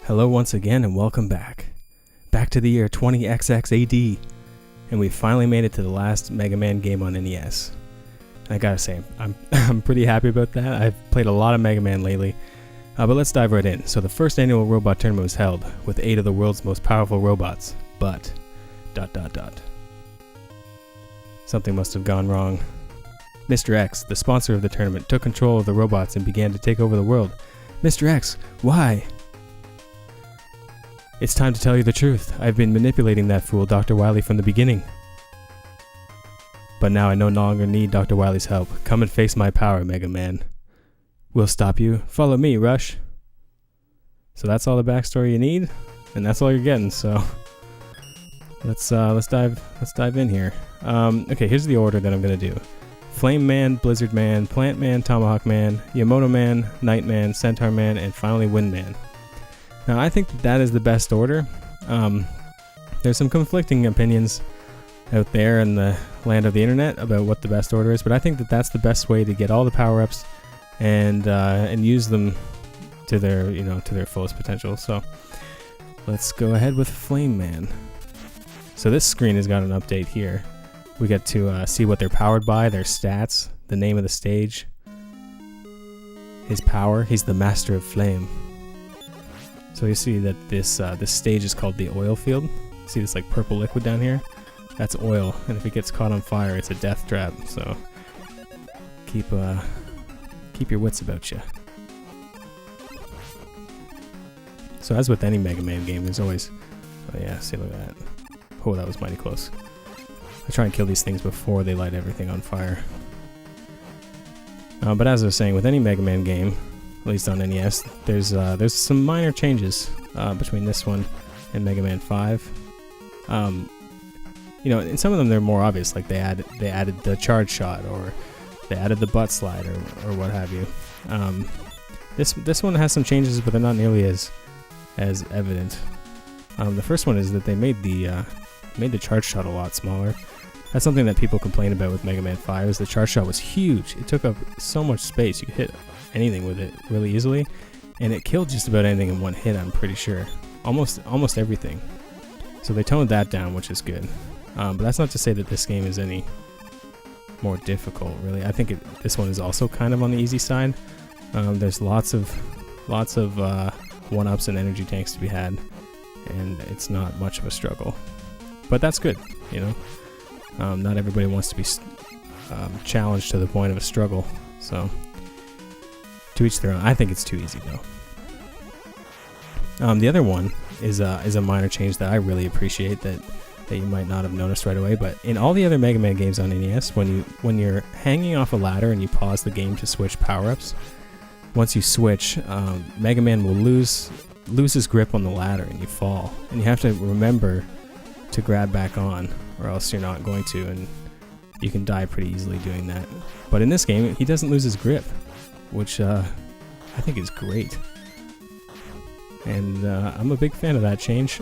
Hello once again and welcome back. Back to the year 20XX AD. And we finally made it to the last Mega Man game on NES. I gotta say, I'm pretty happy about that. I've played a lot of Mega Man lately. But let's dive right in. So the first annual robot tournament was held with 8 of the world's most powerful robots. But... ... Something must have gone wrong. Mr. X, the sponsor of the tournament, took control of the robots and began to take over the world. Mr. X, why? It's time to tell you the truth. I've been manipulating that fool, Dr. Wily, from the beginning. But now I no longer need Dr. Wily's help. Come and face my power, Mega Man. We'll stop you. Follow me, Rush. So that's all the backstory you need, and that's all you're getting. So let's dive in here. Okay, here's the order that I'm gonna do: Flame Man, Blizzard Man, Plant Man, Tomahawk Man, Yamoto Man, Night Man, Centaur Man, and finally Wind Man. Now, I think that is the best order. There's some conflicting opinions out there in the land of the internet about what the best order is, but I think that that's the best way to get all the power-ups and use them to their fullest potential. So let's go ahead with Flame Man. So this screen has got an update here. We get to see what they're powered by, their stats, the name of the stage, his power. He's the Master of Flame. So you see that this stage is called the oil field. See this like purple liquid down here? That's oil, and if it gets caught on fire, it's a death trap. So keep your wits about you. So as with any Mega Man game, there's always... Oh yeah, see, look at that. Oh, that was mighty close. I try and kill these things before they light everything on fire. But as I was saying, with any Mega Man game, at least on NES, there's some minor changes between this one and Mega Man 5. In some of them they're more obvious, like they added the charge shot, or they added the butt slide, or what have you. This one has some changes, but they're not nearly as evident. The first one is that they made the charge shot a lot smaller. That's something that people complain about with Mega Man 5, is the charge shot was huge. It took up so much space. You could hit anything with it really easily, and it killed just about anything in one hit, I'm pretty sure. Almost everything. So they toned that down, which is good. But that's not to say that this game is any more difficult, really. I think this one is also kind of on the easy side. There's lots of 1-ups and energy tanks to be had, and it's not much of a struggle. But that's good, you know. Not everybody wants to be challenged to the point of a struggle, so to each their own. I think it's too easy though. The other one is a minor change that I really appreciate that you might not have noticed right away. But in all the other Mega Man games on NES, when you're hanging off a ladder and you pause the game to switch power-ups, once you switch, Mega Man will lose his grip on the ladder and you fall, and you have to remember to grab back on, or else you're not going to, and you can die pretty easily doing that. But in this game, he doesn't lose his grip, which I think is great. And I'm a big fan of that change,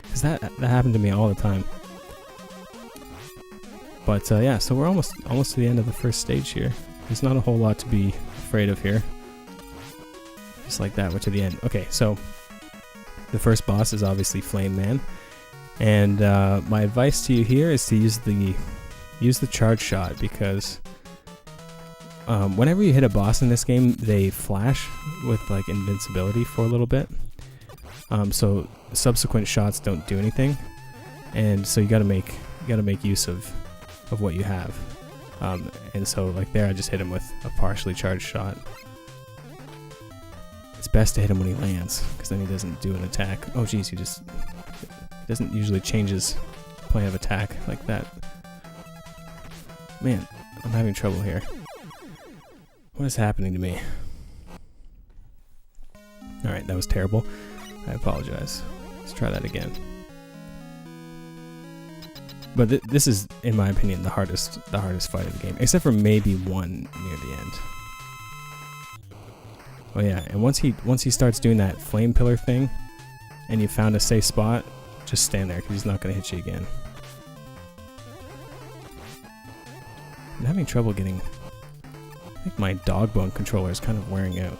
because that happened to me all the time. But yeah, so we're almost to the end of the first stage here. There's not a whole lot to be afraid of here. Just like that, we're to the end. Okay, so the first boss is obviously Flame Man, and my advice to you here is to use the charge shot, because whenever you hit a boss in this game, they flash with like invincibility for a little bit. So subsequent shots don't do anything, and so you gotta make use of what you have. And so like there, I just hit him with a partially charged shot. It's best to hit him when he lands, because then he doesn't do an attack. Oh geez, he doesn't usually change his plan of attack like that. Man, I'm having trouble here. What is happening to me? Alright, that was terrible. I apologize. Let's try that again. But this is, in my opinion, the hardest fight of the game, except for maybe one near the end. Oh yeah, and once he starts doing that flame pillar thing, and you found a safe spot, just stand there, because he's not going to hit you again. I'm having trouble getting... I think my dog bone controller is kind of wearing out.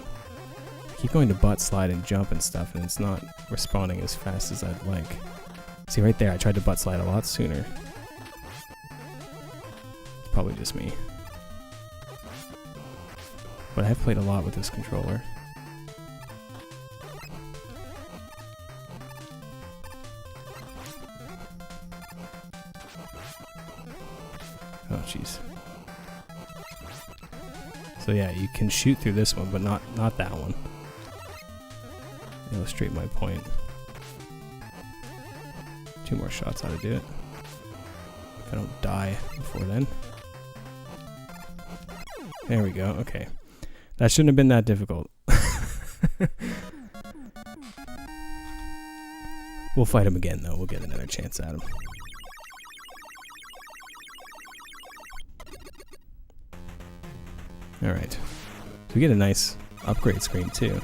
I keep going to butt slide and jump and stuff, and it's not responding as fast as I'd like. See right there, I tried to butt slide a lot sooner. It's probably just me. But I have played a lot with this controller. Oh jeez. So yeah, you can shoot through this one, but not that one. Illustrate my point. 2 more shots ought to do it. If I don't die before then. There we go, okay. That shouldn't have been that difficult. We'll fight him again though, we'll get another chance at him. Alright, so we get a nice upgrade screen too.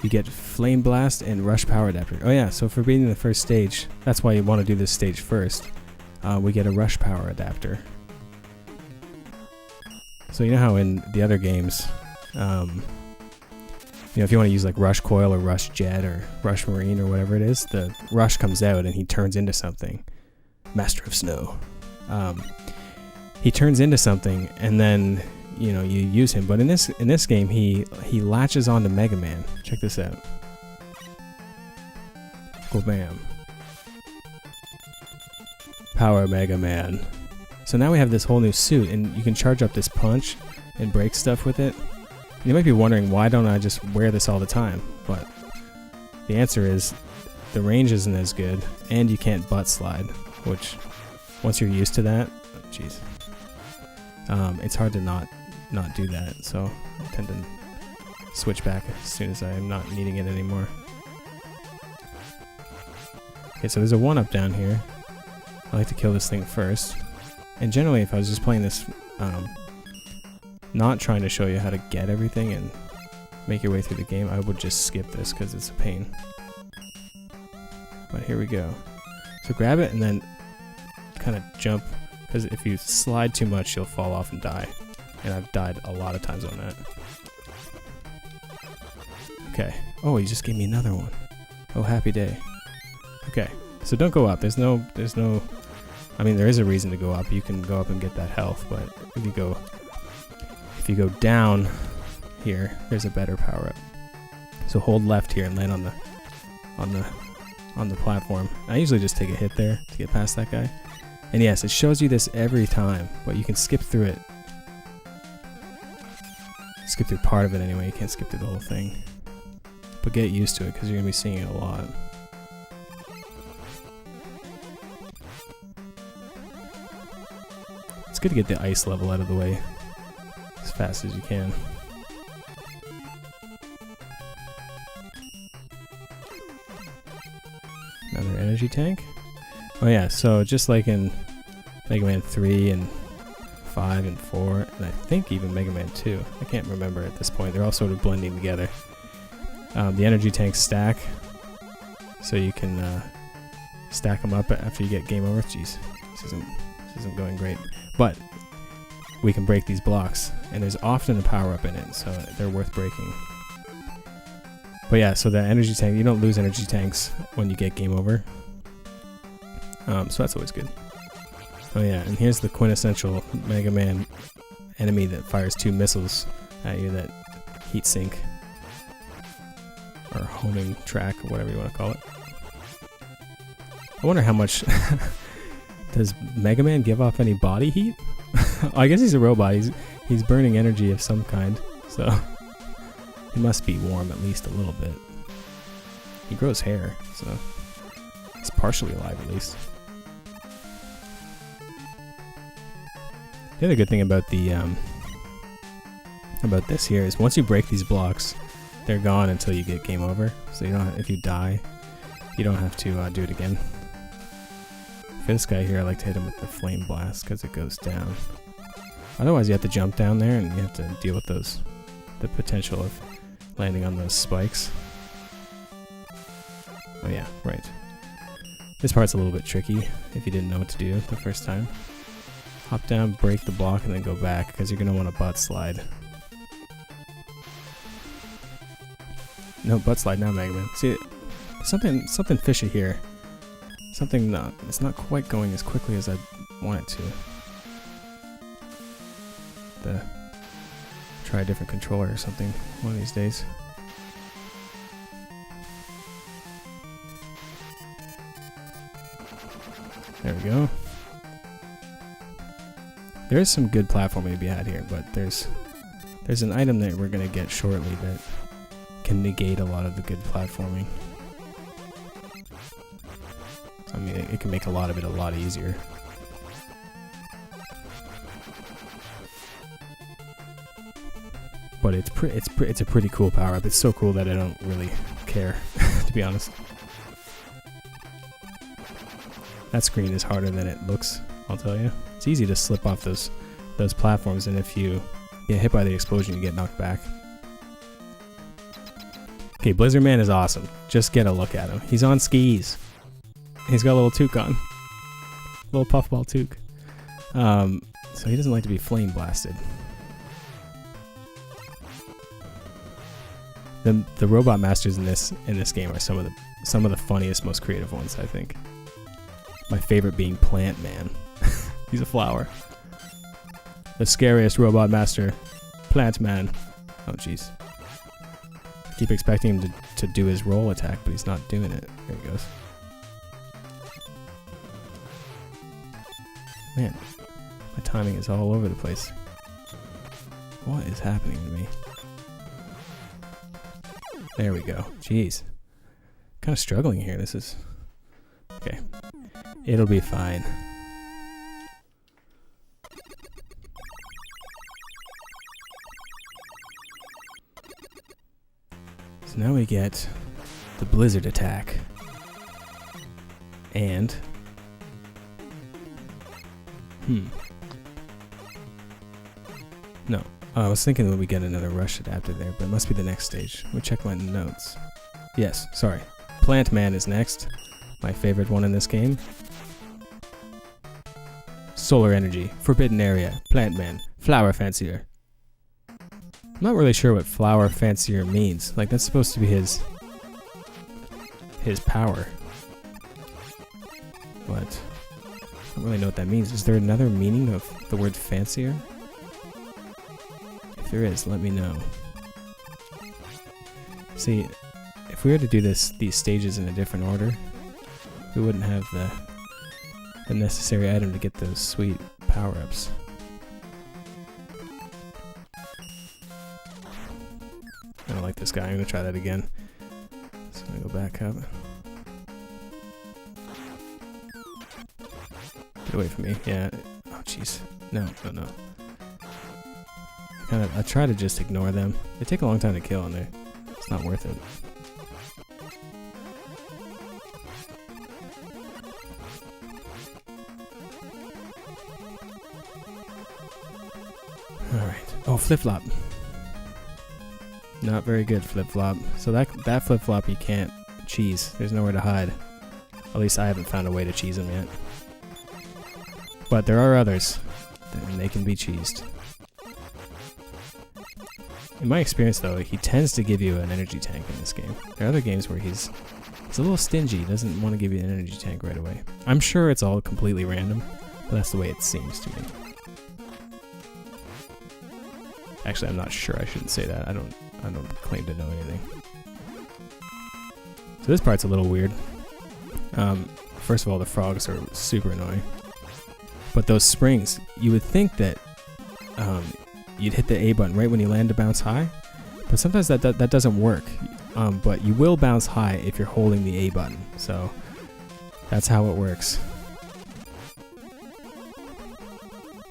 You get Flame Blast and Rush Power Adapter. Oh yeah, so for beating the first stage, that's why you want to do this stage first. We get a Rush Power Adapter. So you know how in the other games, you know, if you want to use like Rush Coil or Rush Jet or Rush Marine or whatever it is, the Rush comes out and he turns into something. Master of Snow. He turns into something and then, you know, you use him. But in this game, he latches onto Mega Man. Check this out. Go bam. Power Mega Man. So now we have this whole new suit, and you can charge up this punch and break stuff with it. And you might be wondering, why don't I just wear this all the time? But the answer is, the range isn't as good, and you can't butt slide, which, once you're used to that, jeez, it's hard to not do that. So I tend to switch back as soon as I'm not needing it anymore. Okay, so there's a 1-up down here. I like to kill this thing first. And generally, if I was just playing this, not trying to show you how to get everything and make your way through the game, I would just skip this because it's a pain. But here we go. So grab it and then kind of jump, because if you slide too much, you'll fall off and die. And I've died a lot of times on that. Okay. Oh, he just gave me another one. Oh, happy day. Okay. So don't go up. There's no, I mean, there is a reason to go up. You can go up and get that health, but if you go down here, there's a better power up. So hold left here and land on the platform. I usually just take a hit there to get past that guy. And yes, it shows you this every time, but you can skip through it. Skip through part of it anyway. You can't skip through the whole thing. But get used to it because you're gonna be seeing it a lot. It's good to get the ice level out of the way as fast as you can. Another energy tank. Oh yeah, so just like in Mega Man 3 and 5 and 4, and I think even Mega Man 2. I can't remember at this point. They're all sort of blending together. The energy tanks stack, so you can stack them up after you get game over. Jeez, this isn't going great. But we can break these blocks, and there's often a power-up in it, so they're worth breaking. But yeah, so the energy tank, you don't lose energy tanks when you get game over. So that's always good. Oh yeah, and here's the quintessential Mega Man enemy that fires 2 missiles at you that heat sink. Or homing track, or whatever you want to call it. I wonder how much... Does Mega Man give off any body heat? I guess he's a robot. He's burning energy of some kind, so he must be warm at least a little bit. He grows hair, so he's partially alive at least. The other good thing about the about this here is once you break these blocks, they're gone until you get game over. So you don't if you die, you don't have to do it again. For this guy here, I like to hit him with the Flame Blast because it goes down. Otherwise, you have to jump down there and you have to deal with the potential of landing on those spikes. Oh yeah, right. This part's a little bit tricky if you didn't know what to do the first time. Hop down, break the block, and then go back because you're going to want to butt slide. No butt slide now, Mega Man. See, something fishy here. Something it's not quite going as quickly as I want it to. Try a different controller or something one of these days. There we go. There is some good platforming to be had here, but there's an item that we're gonna get shortly that can negate a lot of the good platforming. I mean, it can make a lot of it a lot easier. But it's a pretty cool power up. It's so cool that I don't really care, to be honest. That screen is harder than it looks, I'll tell you. It's easy to slip off those platforms, and if you get hit by the explosion, you get knocked back. Okay, Blizzard Man is awesome. Just get a look at him. He's on skis. He's got a little toque on. Little puffball toque. So he doesn't like to be flame blasted. The robot masters in this game are some of the funniest, most creative ones, I think. My favorite being Plant Man. He's a flower. The scariest robot master, Plant Man. Oh jeez. I keep expecting him to do his roll attack, but he's not doing it. There he goes. Man, my timing is all over the place. What is happening to me? There we go. Jeez. Kind of struggling here. This is... Okay. It'll be fine. So now we get the blizzard attack. And... No. I was thinking that we get another rush adapter there, but it must be the next stage. Let me check my notes. Yes, sorry. Plant Man is next. My favorite one in this game. Solar Energy, Forbidden Area, Plant Man, Flower Fancier. I'm not really sure what Flower Fancier means. Like, that's supposed to be his power. But I don't really know what that means. Is there another meaning of the word fancier? If there is, let me know. See, if we were to do these stages in a different order, we wouldn't have the necessary item to get those sweet power-ups. I don't like this guy. I'm gonna try that again. So I'm gonna go back up. Get away from me. Yeah. Oh jeez. No. I try to just ignore them. They take a long time to kill, and it's not worth it. Alright. Oh, flip-flop. Not very good, flip-flop. So that flip-flop you can't cheese. There's nowhere to hide. At least I haven't found a way to cheese them yet. But there are others, and they can be cheesed. In my experience, though, he tends to give you an energy tank in this game. There are other games where he's a little stingy, doesn't want to give you an energy tank right away. I'm sure it's all completely random, but that's the way it seems to me. Actually, I'm not sure. I shouldn't say that. I don't claim to know anything. So this part's a little weird. First of all, the frogs are super annoying. But those springs, you would think that you'd hit the A button right when you land to bounce high, but sometimes that doesn't work. But you will bounce high if you're holding the A button, so that's how it works.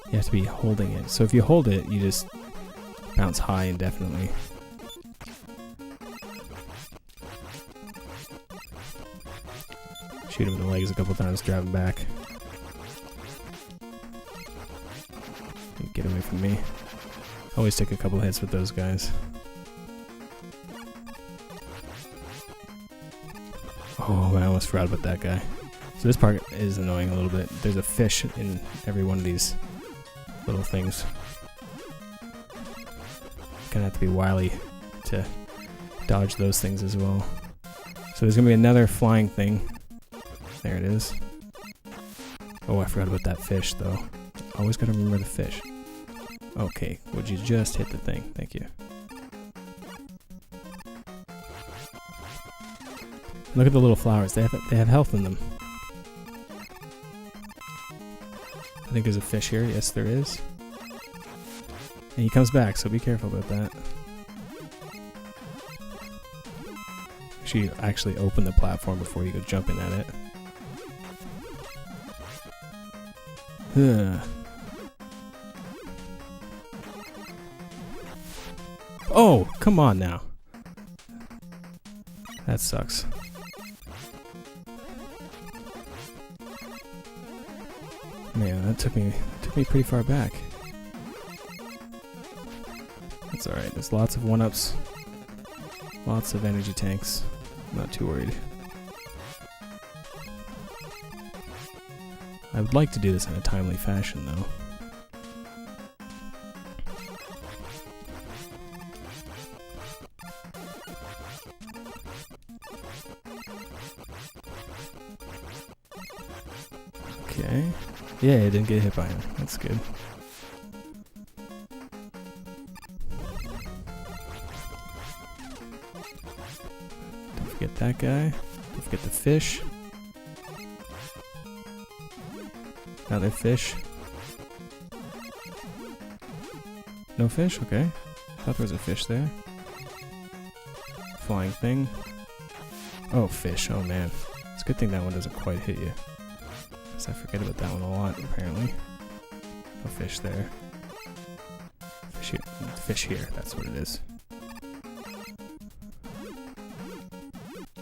You have to be holding it. So if you hold it, you just bounce high indefinitely. Shoot him in the legs a couple times, drive him back. Get away from me. Always take a couple hits with those guys. Oh, I almost forgot about that guy. So this part is annoying a little bit. There's a fish in every one of these little things. Gonna have to be wily to dodge those things as well. So there's gonna be another flying thing. There it is. Oh, I forgot about that fish though. Always gotta remember the fish. Okay, would you just hit the thing? Thank you. Look at the little flowers. They have health in them. I think there's a fish here. Yes, there is. And he comes back, so be careful about that. Actually open the platform before you go jumping at it. Ugh. Oh, come on now. That sucks. Man, that took me pretty far back. That's alright. There's lots of 1-ups. Lots of energy tanks. I'm not too worried. I would like to do this in a timely fashion, though. Okay. Yeah, I didn't get hit by him. That's good. Don't forget that guy. Don't forget the fish. Another fish. No fish? Okay. Thought there was a fish there. Flying thing. Oh, fish. Oh, man. It's a good thing that one doesn't quite hit you. Because I forget about that one a lot, apparently. No fish there. Fish here. Fish here. That's what it is.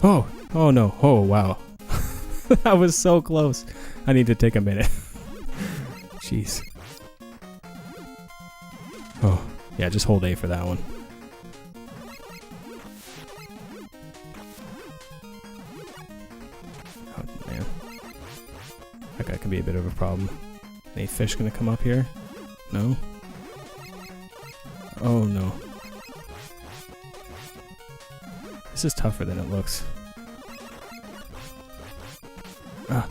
Oh! Oh, no. Oh, wow. That was so close. I need to take a minute. Jeez. Oh, yeah, just hold A for that one. Oh, man. That guy can be a bit of a problem. Any fish gonna come up here? No? Oh, no. This is tougher than it looks. Ah.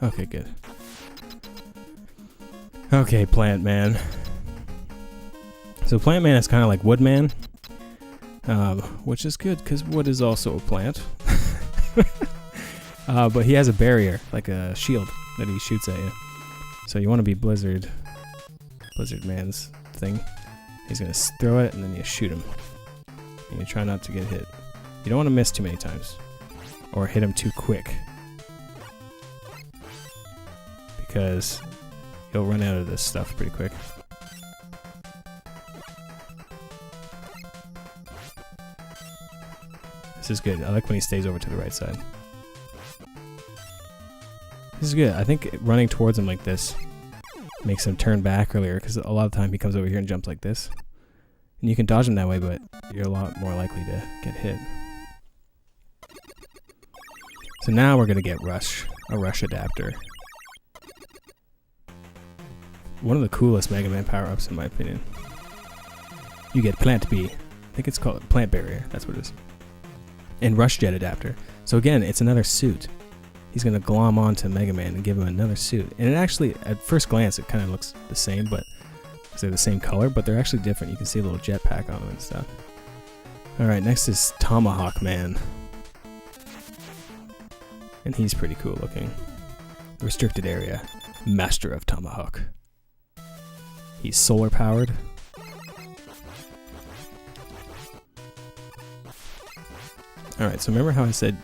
Okay, good. Okay, Plant Man. So Plant Man is kind of like Wood Man, which is good because wood is also a plant. But he has a barrier, like a shield that he shoots at you. So you want to be Blizzard Man's thing. He's gonna throw it and then you shoot him. And you try not to get hit. You don't want to miss too many times, or hit him too quick. Because you'll run out of this stuff pretty quick. This is good. I like when he stays over to the right side. This is good. I think running towards him like this makes him turn back earlier, because a lot of the time he comes over here and jumps like this. And you can dodge him that way, but you're a lot more likely to get hit. So now we're going to get a rush adapter. One of the coolest Mega Man power-ups in my opinion. You get Plant B. I think it's called Plant Barrier. That's what it is. And Rush Jet adapter. So again, it's another suit. He's going to glom onto Mega Man and give him another suit. And it actually, at first glance, it kind of looks the same, but because they're the same color, but they're actually different. You can see a little jetpack on them and stuff. Alright, next is Tomahawk Man. And he's pretty cool looking. Restricted area. Master of Tomahawk. He's solar powered. Alright, so remember how I said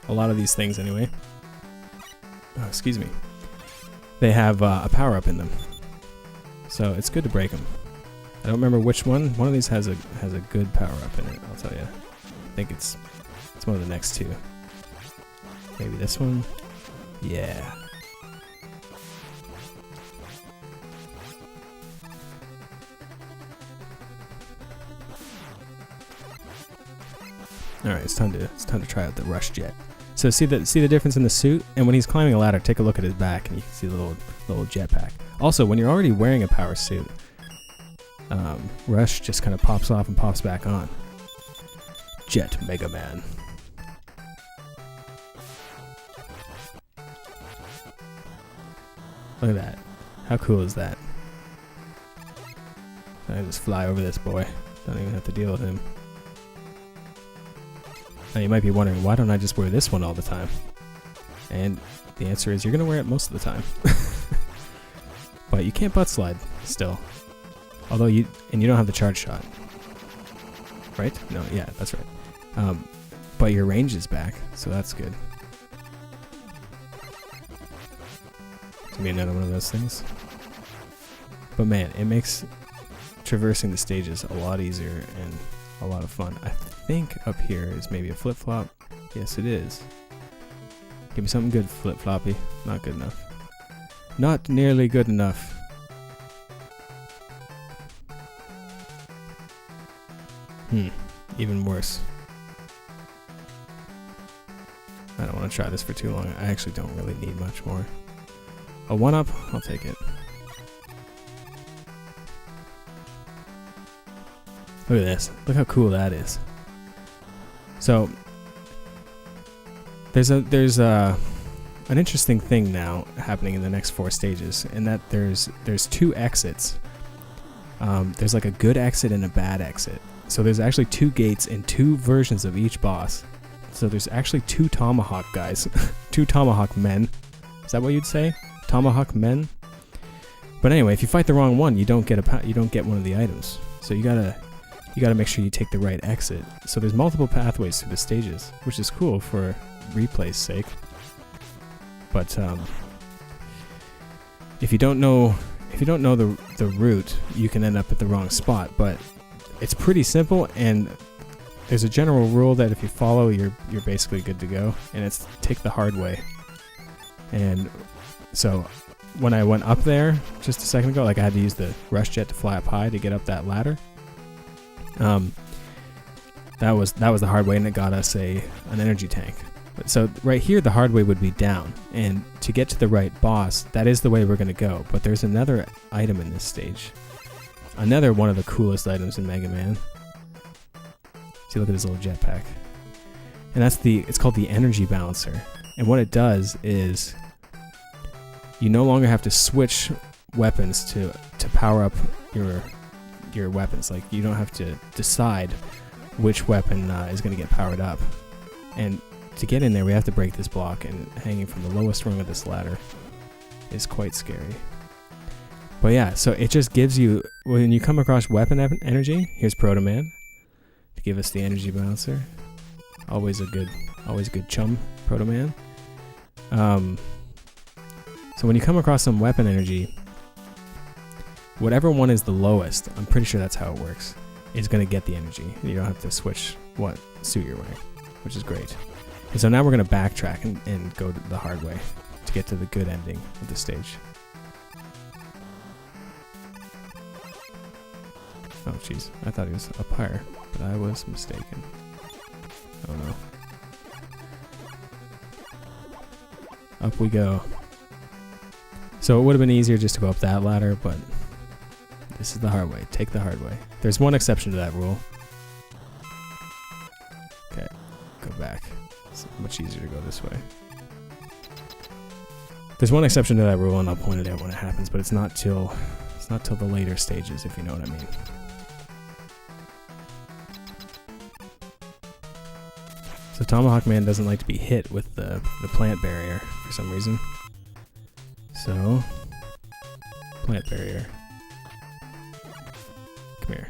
a lot of these things anyway. Oh, excuse me. They have a power up in them. So it's good to break them. I don't remember which one. One of these has a good power up in it, I'll tell you. I think it's one of the next two. Maybe this one? Yeah. Alright, it's time to try out the Rush Jet. So see the difference in the suit? And when he's climbing a ladder, take a look at his back and you can see the little jetpack. Also, when you're already wearing a power suit, Rush just kind of pops off and pops back on. Jet Mega Man. Look at that. How cool is that? I just fly over this boy. Don't even have to deal with him. Now you might be wondering, why don't I just wear this one all the time? And the answer is you're going to wear it most of the time. But you can't butt slide still. Although you don't have the charge shot. Right? No, yeah, that's right. But your range is back, so that's good. It's gonna be another one of those things. But man, it makes traversing the stages a lot easier and a lot of fun. I think up here is maybe a flip-flop. Yes, it is. Give me something good, flip-floppy. Not good enough. Not nearly good enough. Even worse. I don't want to try this for too long. I actually don't really need much more. A 1-up? I'll take it. Look at this. Look how cool that is. So there's an interesting thing now happening in the next 4 stages, in that there's 2 exits. There's like a good exit and a bad exit. So there's actually 2 gates and 2 versions of each boss. So there's actually 2 tomahawk guys, 2 tomahawk men. Is that what you'd say? Tomahawk men. But anyway, if you fight the wrong one, you don't get one of the items. So you gotta make sure you take the right exit. So there's multiple pathways through the stages, which is cool for replay's sake. But if you don't know the route, you can end up at the wrong spot. But it's pretty simple, and there's a general rule that if you follow, you're basically good to go. And it's take the hard way. And so when I went up there just a second ago, like I had to use the rush jet to fly up high to get up that ladder. That was the hard way, and it got us an energy tank. So right here, the hard way would be down, and to get to the right boss, that is the way we're gonna go. But there's another item in this stage, another one of the coolest items in Mega Man. See, look at his little jetpack, and it's called the energy balancer. And what it does is, you no longer have to switch weapons to power up your weapons. Like, you don't have to decide which weapon is going to get powered up. And to get in there, we have to break this block, and hanging from the lowest rung of this ladder is quite scary. But yeah, so it just gives you, when you come across weapon energy, here's Proto Man to give us the energy balancer. Always a good chum, Proto Man. So when you come across some weapon energy, whatever one is the lowest, I'm pretty sure that's how it works, is going to get the energy. You don't have to switch what suit you're wearing, which is great. And so now we're going to backtrack and go the hard way to get to the good ending of the stage. Oh jeez, I thought he was up higher, but I was mistaken. Oh no. Up we go. So it would have been easier just to go up that ladder, but this is the hard way. Take the hard way. There's one exception to that rule. Okay, go back. It's much easier to go this way. There's one exception to that rule, and I'll point it out when it happens, but it's not till the later stages, if you know what I mean. So Tomahawk Man doesn't like to be hit with the plant barrier for some reason. So, plant barrier. Come here.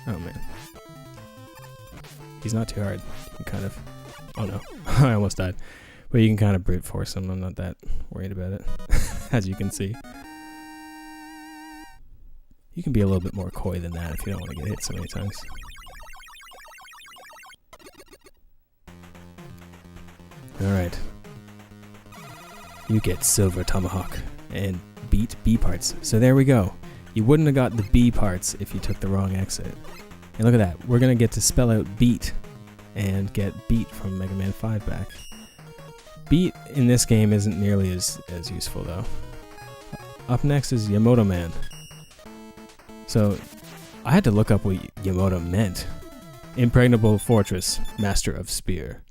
Oh man. He's not too hard. You can kind of... Oh no. I almost died. But you can kind of brute force him. I'm not that worried about it. As you can see. You can be a little bit more coy than that if you don't want to get hit so many times. Alright. You get Silver Tomahawk and beat B parts. So there we go. You wouldn't have got the B parts if you took the wrong exit. And look at that. We're going to get to spell out beat and get beat from Mega Man 5 back. Beat in this game isn't nearly as useful though. up next is Yamato Man. So I had to look up what Yamato meant. Impregnable Fortress, Master of Spear.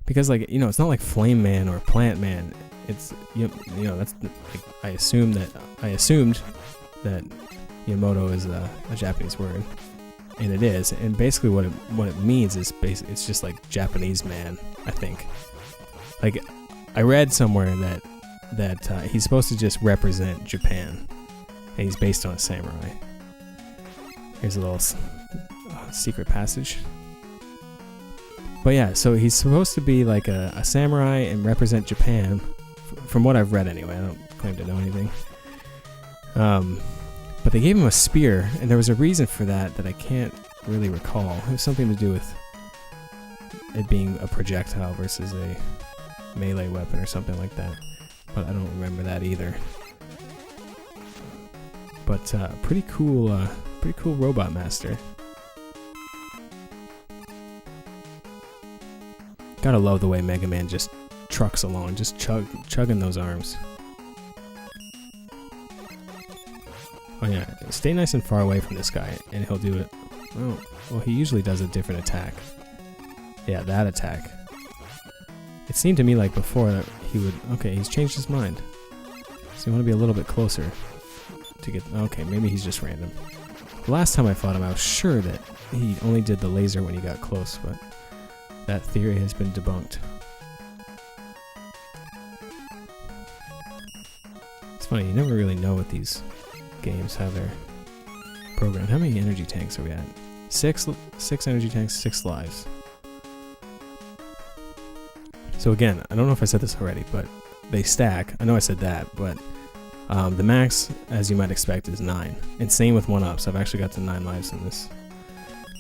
Because, like, you know, it's not like Flame Man or Plant Man. It's, you know, that's, like, I assumed that Yamato is a Japanese word. And it is. And basically what it means is it's just like Japanese man, I think. Like, I read somewhere that he's supposed to just represent Japan. And he's based on a samurai. Here's a little secret passage. But yeah, so he's supposed to be like a samurai and represent Japan. From what I've read anyway. I don't claim to know anything. But they gave him a spear, and there was a reason for that I can't really recall. It was something to do with it being a projectile versus a melee weapon or something like that. But I don't remember that either. But pretty cool robot master. Gotta love the way Mega Man just trucks along, just chugging those arms. Oh yeah, stay nice and far away from this guy, and he'll do it. Oh, well, he usually does a different attack. Yeah, that attack. It seemed to me like before that he would... Okay, he's changed his mind. So you want to be a little bit closer to get... Okay, maybe he's just random. The last time I fought him, I was sure that he only did the laser when he got close, but that theory has been debunked. It's funny, you never really know what these games have their program. How many energy tanks are we at? Six energy tanks, 6 lives. So again, I don't know if I said this already, but they stack. I know I said that, but the max, as you might expect, is 9. And same with 1-ups. I've actually got to 9 lives in this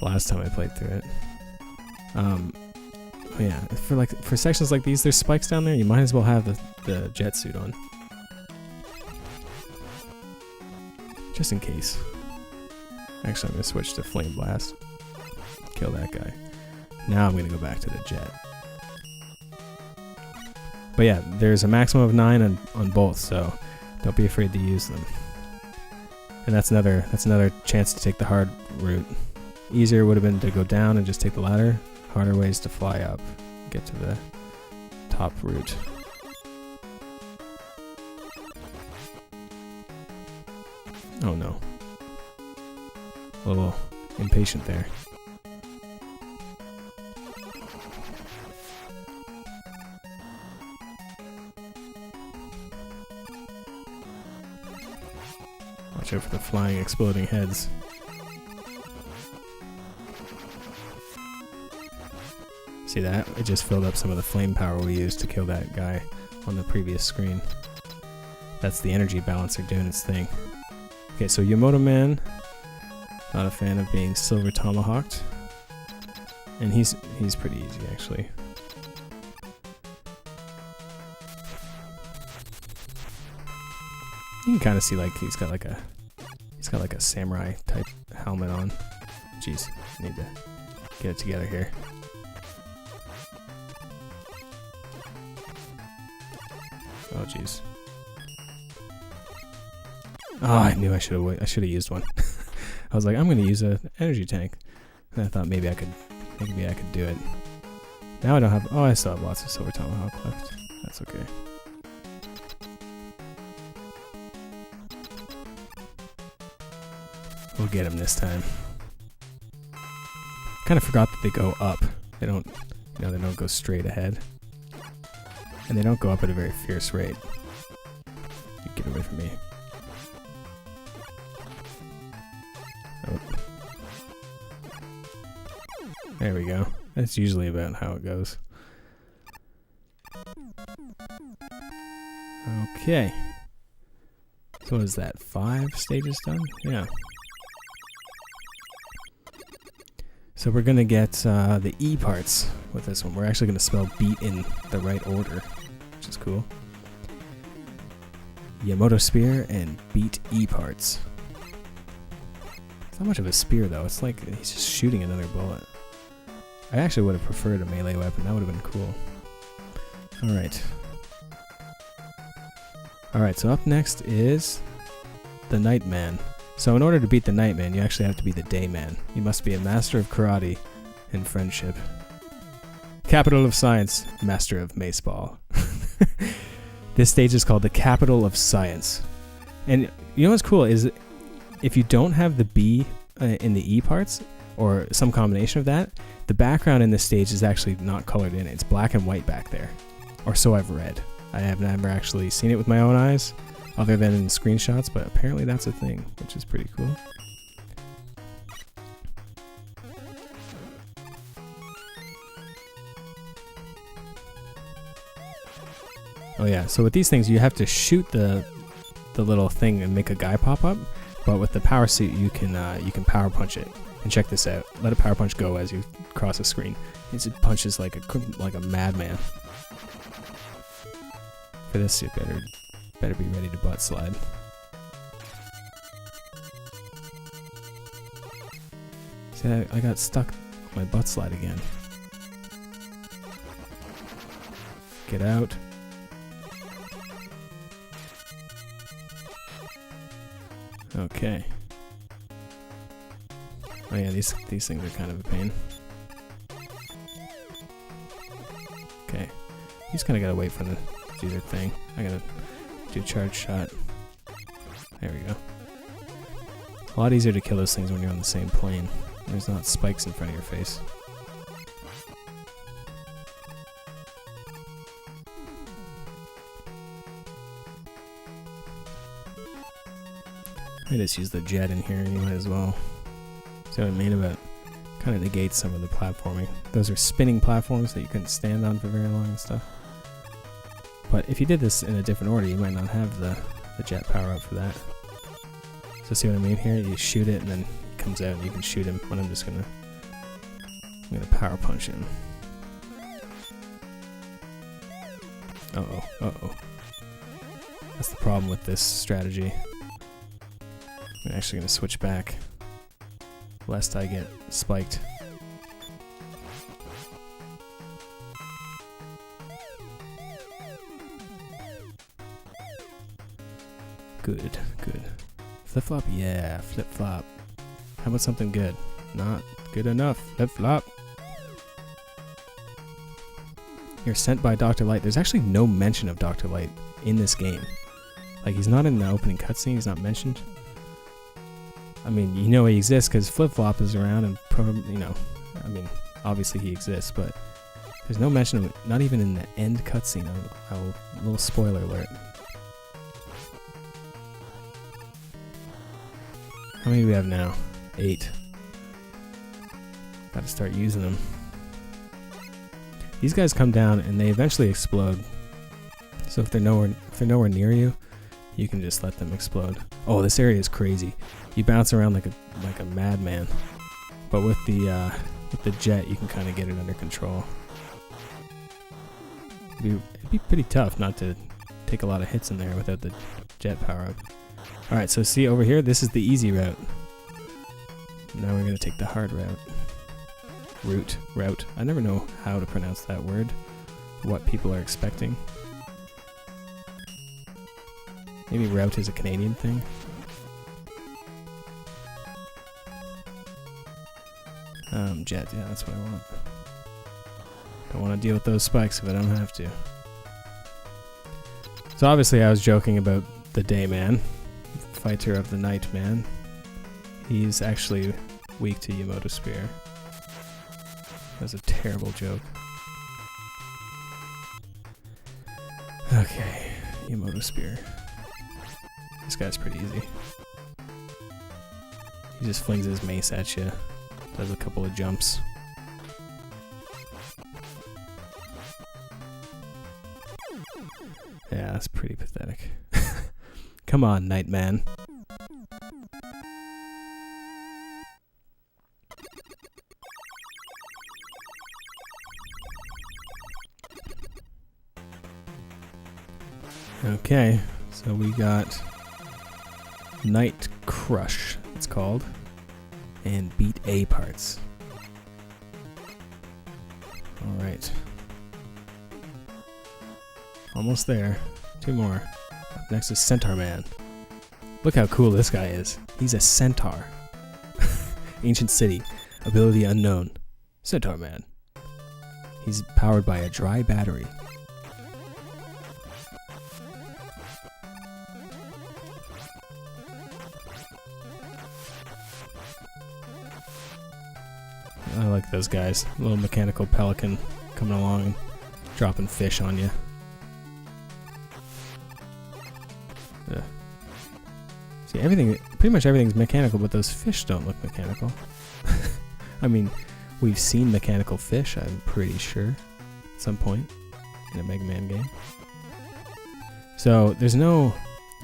last time I played through it. Yeah, for sections like these, there's spikes down there. You might as well have the jet suit on. Just in case. Actually, I'm going to switch to Flame Blast. Kill that guy. Now I'm going to go back to the jet. But yeah, there's a maximum of 9 on both, so don't be afraid to use them. And that's another chance to take the hard route. Easier would have been to go down and just take the ladder. Harder ways to fly up, get to the top route. Oh no. A little impatient there. Watch out for the flying, exploding heads. See that? It just filled up some of the flame power we used to kill that guy on the previous screen. That's the energy balancer doing its thing. Okay, so Yamato Man, not a fan of being silver tomahawked, and he's pretty easy actually. You can kind of see like he's got like a samurai type helmet on. Jeez, I need to get it together here. Oh jeez. Oh, I knew I should have used one. I was like, I'm gonna use an energy tank, and I thought maybe I could do it. Now I don't have. Oh, I still have lots of silver tomahawk left. That's okay. We'll get him this time. Kind of forgot that they go up. They don't, they don't go straight ahead, and they don't go up at a very fierce rate. You get away from me. Oh. There we go. That's usually about how it goes. Okay. So what is that? 5 stages done? Yeah. So we're gonna get the E parts with this one. We're actually gonna spell beat in the right order, which is cool. Yamato Spear and beat E parts. It's not much of a spear though. It's like he's just shooting another bullet. I actually would have preferred a melee weapon. That would have been cool. Alright. Alright, so up next is the Nightman. So in order to beat the Nightman, you actually have to be the Dayman. You must be a master of karate and friendship. Capital of Science, master of Maceball. This stage is called the Capital of Science. And you know what's cool is if you don't have the B in the E parts, or some combination of that, the background in this stage is actually not colored in. It's black and white back there. Or so I've read. I have never actually seen it with my own eyes, other than in screenshots, but apparently that's a thing, which is pretty cool. Oh yeah, so with these things you have to shoot the little thing and make a guy pop up, but with the power suit you can power punch it. And check this out. Let a power punch go as you cross the screen. It punches like a madman. For this you better be ready to butt slide. See, I got stuck on my butt slide again. Get out. Okay. Oh yeah, these things are kind of a pain. Okay. You just kind of gotta wait for the do their thing. I gotta do charge shot. There we go. A lot easier to kill those things when you're on the same plane. There's not spikes in front of your face. I just use the jet in here, you might as well. See what I mean about kind of negates some of the platforming. Those are spinning platforms that you couldn't stand on for very long and stuff. But if you did this in a different order, you might not have the jet power up for that. So see what I mean here? You shoot it and then it comes out and you can shoot him, but I'm gonna power punch him. Uh-oh, uh-oh. That's the problem with this strategy. I'm actually gonna switch back, lest I get spiked. Good, good. Flip-flop? Yeah, flip-flop. How about something good? Not good enough. Flip-flop. You're sent by Dr. Light. There's actually no mention of Dr. Light in this game. Like, he's not in the opening cutscene, he's not mentioned. I mean, you know he exists because Flip-Flop is around and, you know, I mean, obviously he exists, but there's no mention of it, not even in the end cutscene. A little spoiler alert. How many do we have now? 8. Gotta start using them. These guys come down and they eventually explode. So if they're nowhere near you, you can just let them explode. Oh, this area is crazy. You bounce around like a madman, but with the jet, you can kind of get it under control. It'd be pretty tough not to take a lot of hits in there without the jet power up. All right, so see over here, this is the easy route. Now we're gonna take the hard route. Route. I never know how to pronounce that word. What people are expecting. Maybe route is a Canadian thing. Jet, yeah, that's what I want. Don't want to deal with those spikes if I don't have to. So obviously I was joking about the Dayman, fighter of the Nightman. He's actually weak to Yamoto Spear. That was a terrible joke. Okay, Yamoto Spear. This guy's pretty easy. He just flings his mace at you. Does a couple of jumps. Yeah, that's pretty pathetic. Come on, Nightman. Okay, so we got Night Crush, it's called, and Beat A parts. Alright. Almost there. 2 more. Up next is Centaur Man. Look how cool this guy is. He's a centaur. Ancient city. Ability unknown. Centaur Man. He's powered by a dry battery. I like those guys. A little mechanical pelican coming along and dropping fish on you. See, pretty much everything's mechanical, but those fish don't look mechanical. I mean, we've seen mechanical fish, I'm pretty sure, at some point in a Mega Man game. So, there's no...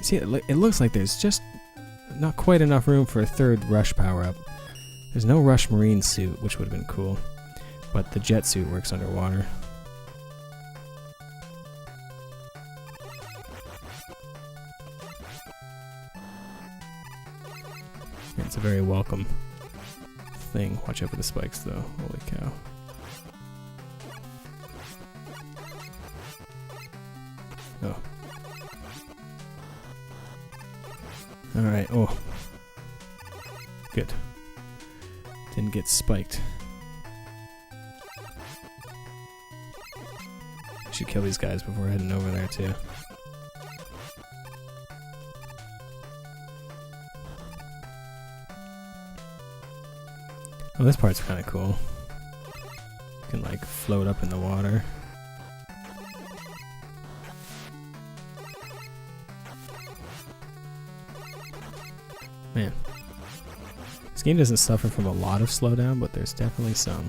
See, it looks like there's just not quite enough room for a third Rush power-up. There's no Rush Marine suit, which would have been cool, but the jet suit works underwater. It's a very welcome thing. Watch out for the spikes, though. Holy cow. Oh. Alright, oh. Good. Didn't get spiked. Should kill these guys before heading over there, too. Oh, this part's kind of cool. You can, like, float up in the water. Man. This game doesn't suffer from a lot of slowdown, but there's definitely some.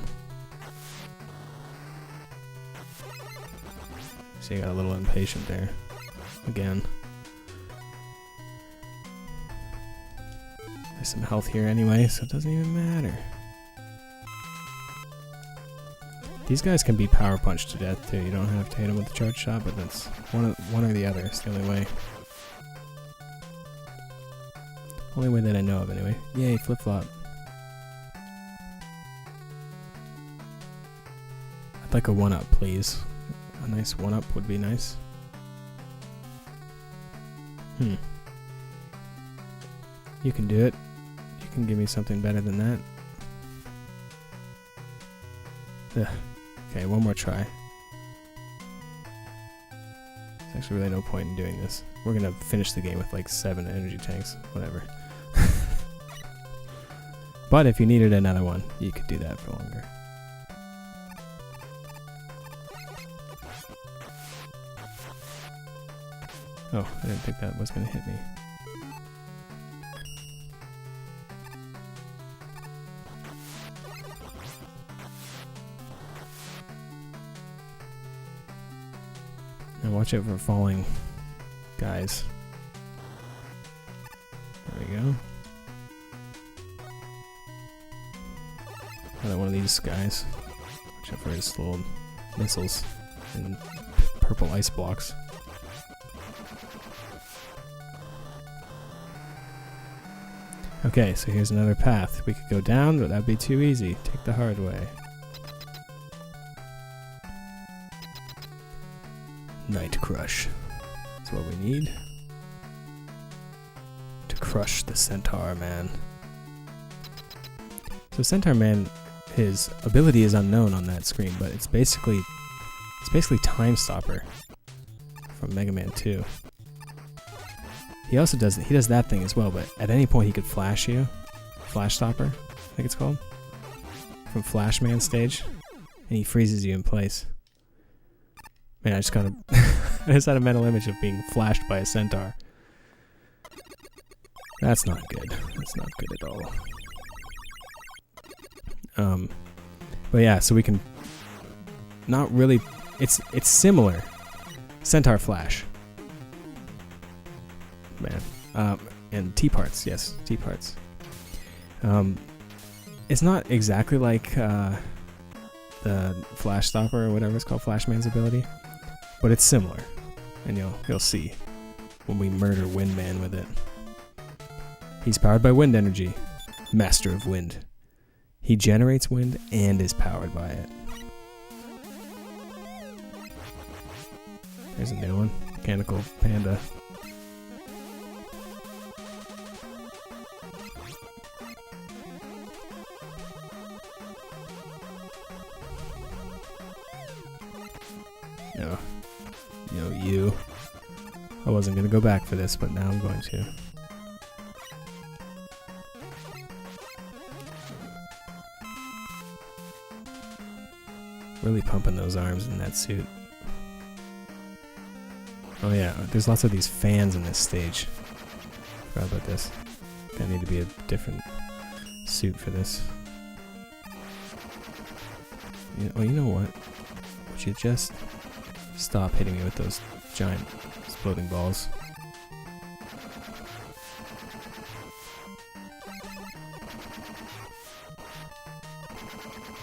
See, I got a little impatient there. Again. There's some health here anyway, so it doesn't even matter. These guys can be power punched to death too. You don't have to hit them with the charge shot, but that's one or the other. It's the only way. Only way that I know of, anyway. Yay, flip flop. I'd like a 1-up, please. A nice 1-up would be nice. You can do it. You can give me something better than that. Ugh. Okay, one more try. There's actually really no point in doing this. We're gonna finish the game with like 7 energy tanks. Whatever. But if you needed another one, you could do that for longer. Oh, I didn't think that was gonna hit me. Now watch out for falling guys. There we go. Another one of these guys. Watch out for his little missiles and purple ice blocks. Okay, so here's another path. We could go down, but that'd be too easy. Take the hard way. Night Crush. That's what we need. To crush the Centaur Man. So Centaur Man, his ability is unknown on that screen, but it's basically Time Stopper from Mega Man 2. He also does that thing as well, but at any point he could flash you. Flash Stopper, I think it's called. From Flashman stage. And he freezes you in place. Man, I just had a mental image of being flashed by a centaur. That's not good. That's not good at all. But yeah, so we can not really. It's similar. Centaur Flash. Man. And T-parts, yes, T-parts. It's not exactly like the Flash Stopper or whatever it's called, Flashman's ability, but it's similar, and you'll see when we murder Windman with it. He's powered by wind energy, master of wind. He generates wind and is powered by it. There's a new one, Mechanical Panda. No. No, you. I wasn't going to go back for this, but now I'm going to. Really pumping those arms in that suit. Oh yeah, there's lots of these fans in this stage. Forgot about this. Gonna need to be a different suit for this. Oh, you know what? Would you just stop hitting me with those giant exploding balls?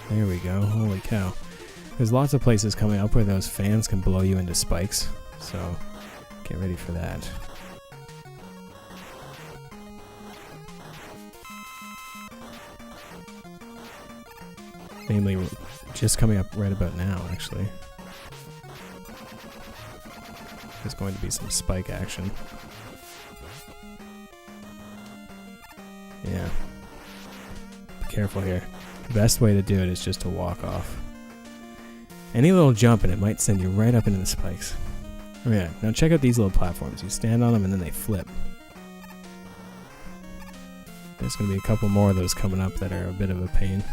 There we go. Holy cow. There's lots of places coming up where those fans can blow you into spikes, so get ready for that. Mainly just coming up right about now, actually. There's going to be some spike action. Yeah. Be careful here. The best way to do it is just to walk off. Any little jump and it might send you right up into the spikes. Oh yeah, now check out these little platforms. You stand on them and then they flip. There's going to be a couple more of those coming up that are a bit of a pain.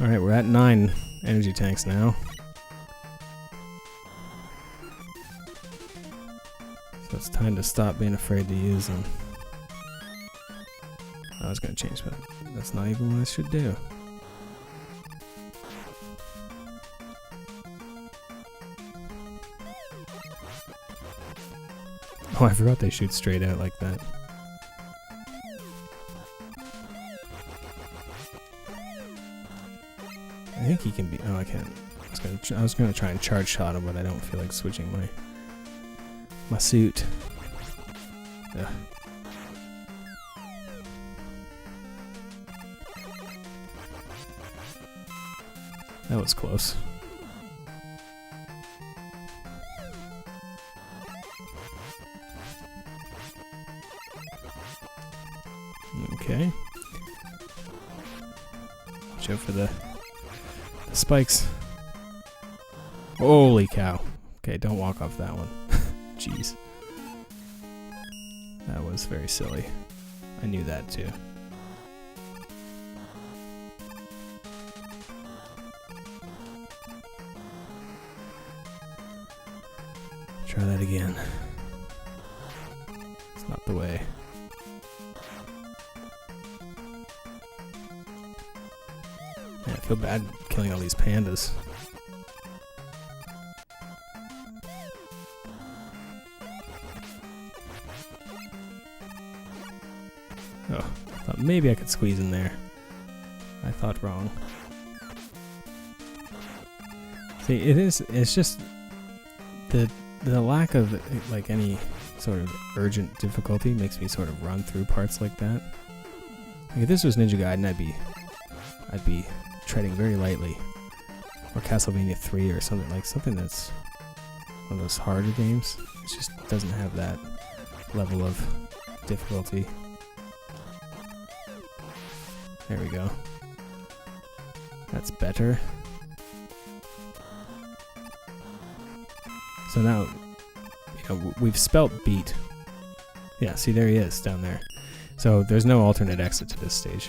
Alright, we're at 9 energy tanks now. So it's time to stop being afraid to use them. I was going to change, but that's not even what I should do. Oh, I forgot they shoot straight out like that. I think he can be. Oh, I can't. I was gonna try and charge shot him, but I don't feel like switching my suit. Ugh. That was close. Okay. Watch out for the spikes. Holy cow. Okay, don't walk off that one. Jeez. That was very silly. I knew that too. Try that again. It's not the way. Yeah, I feel bad killing all these pandas. Oh, I thought maybe I could squeeze in there. I thought wrong. See, it's just the lack of like any sort of urgent difficulty makes me sort of run through parts like that. Like if this was Ninja Gaiden, I'd be treading very lightly. Or Castlevania 3 or something that's one of those harder games. It just doesn't have that level of difficulty. There we go. That's better. So now, you know, we've spelt beat. Yeah, see, there he is down there. So there's no alternate exit to this stage.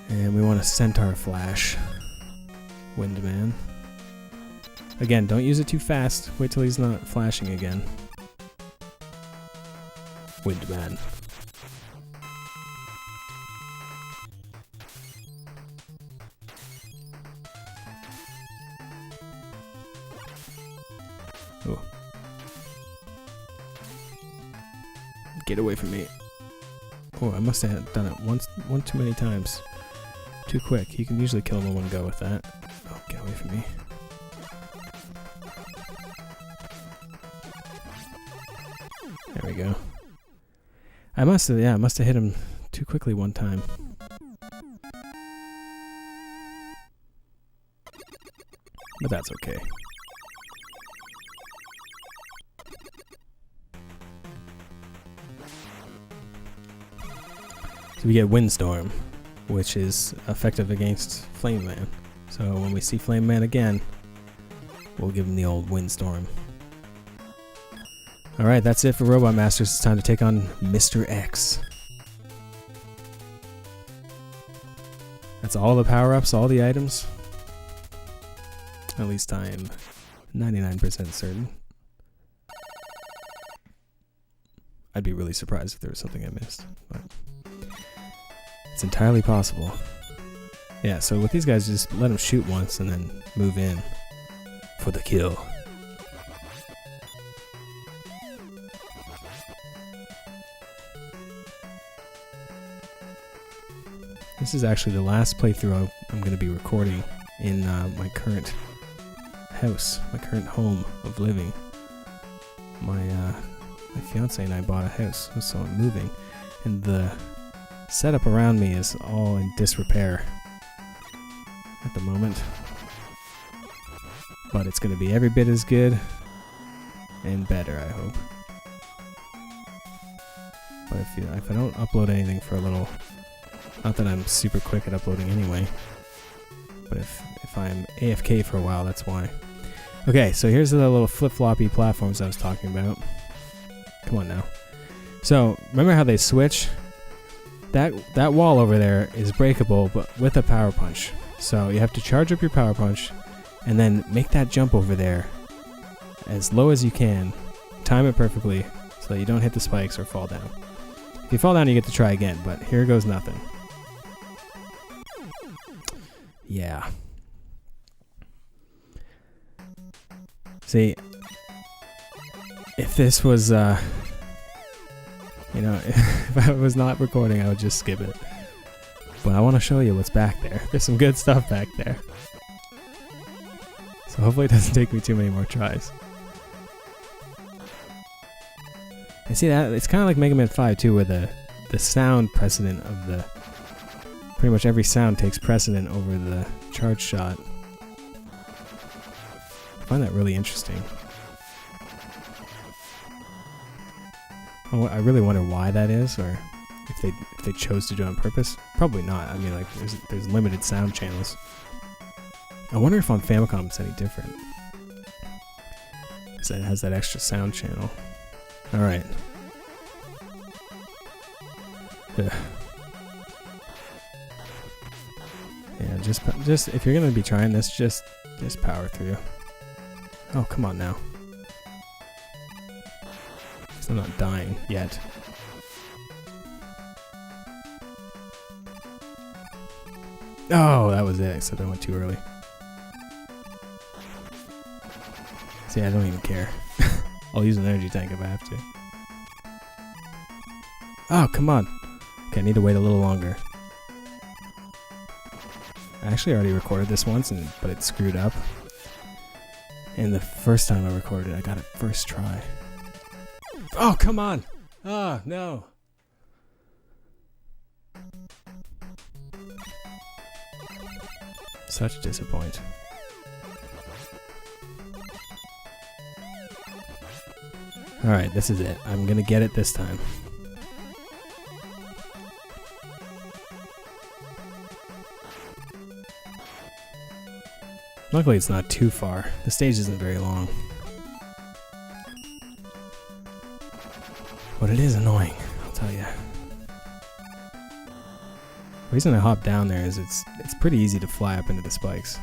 And we want a Centaur Flash. Windman. Again, don't use it too fast. Wait till he's not flashing again. Windman. Oh. Get away from me. Oh, I must have done it one too many times. Too quick. You can usually kill him in one go with that. Oh, get away from me. There we go. I must have hit him too quickly one time. But that's okay. So we get Windstorm. which is effective against Flame Man. So when we see Flame Man again, we'll give him the old Windstorm. Alright, that's it for Robot Masters. It's time to take on Mr. X. That's all the power-ups, all the items. At least I'm 99% certain. I'd be really surprised if there was something I missed, but it's entirely possible. Yeah, so with these guys, just let them shoot once and then move in for the kill. This is actually the last playthrough I'm going to be recording in my current house, my current home of living. My fiance and I bought a house, so I'm moving, and the setup around me is all in disrepair at the moment. But it's going to be every bit as good and better, I hope. But if I don't upload anything for a little, not that I'm super quick at uploading anyway, but if I'm AFK for a while, that's why. Okay, so here's the little flip-floppy platforms I was talking about. Come on now. So, remember how they switch? That wall over there is breakable, but with a power punch. So you have to charge up your power punch, and then make that jump over there as low as you can. Time it perfectly, so that you don't hit the spikes or fall down. If you fall down, you get to try again, but here goes nothing. Yeah. See, if this was, you know, if I was not recording, I would just skip it. But I want to show you what's back there. There's some good stuff back there. So hopefully it doesn't take me too many more tries. And see that? It's kind of like Mega Man 5 too, where the sound precedent of the... Pretty much every sound takes precedent over the charge shot. I find that really interesting. Oh, I really wonder why that is, or if they chose to do it on purpose. Probably not. I mean, like there's limited sound channels. I wonder if on Famicom it's any different, because it has that extra sound channel. All right. Ugh. Yeah, just if you're gonna be trying this, just power through. Oh, come on now. I'm not dying yet. Oh, that was it, except I went too early. See, I don't even care. I'll use an energy tank if I have to. Oh, come on. Okay, I need to wait a little longer. I actually already recorded this once, but it screwed up. And the first time I recorded it, I got it first try. Oh, come on! Oh, no! Such a disappointment. Alright, this is it. I'm gonna get it this time. Luckily, it's not too far. The stage isn't very long. But it is annoying, I'll tell you. The reason I hop down there is it's pretty easy to fly up into the spikes.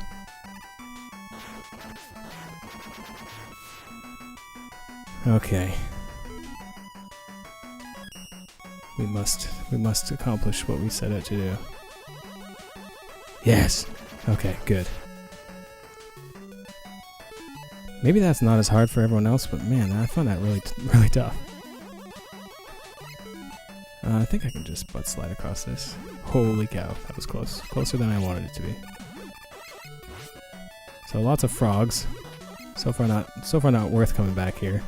Okay. We must accomplish what we set out to do. Yes! Okay, good. Maybe that's not as hard for everyone else, but man, I found that really tough. I think I can just butt slide across this. Holy cow, that was close. Closer than I wanted it to be. So lots of frogs. So far not worth coming back here.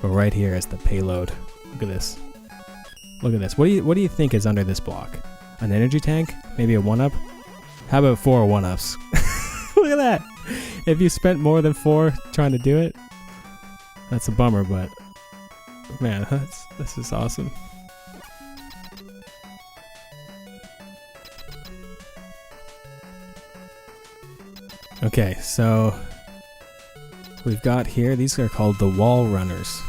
But right here is the payload. Look at this. Look at this. What do you think is under this block? An energy tank? Maybe a 1-up? How about 4 1-ups? Look at that! If you spent more than 4 trying to do it, that's a bummer, but man, this is awesome. Okay, so we've got here, these are called the wall runners.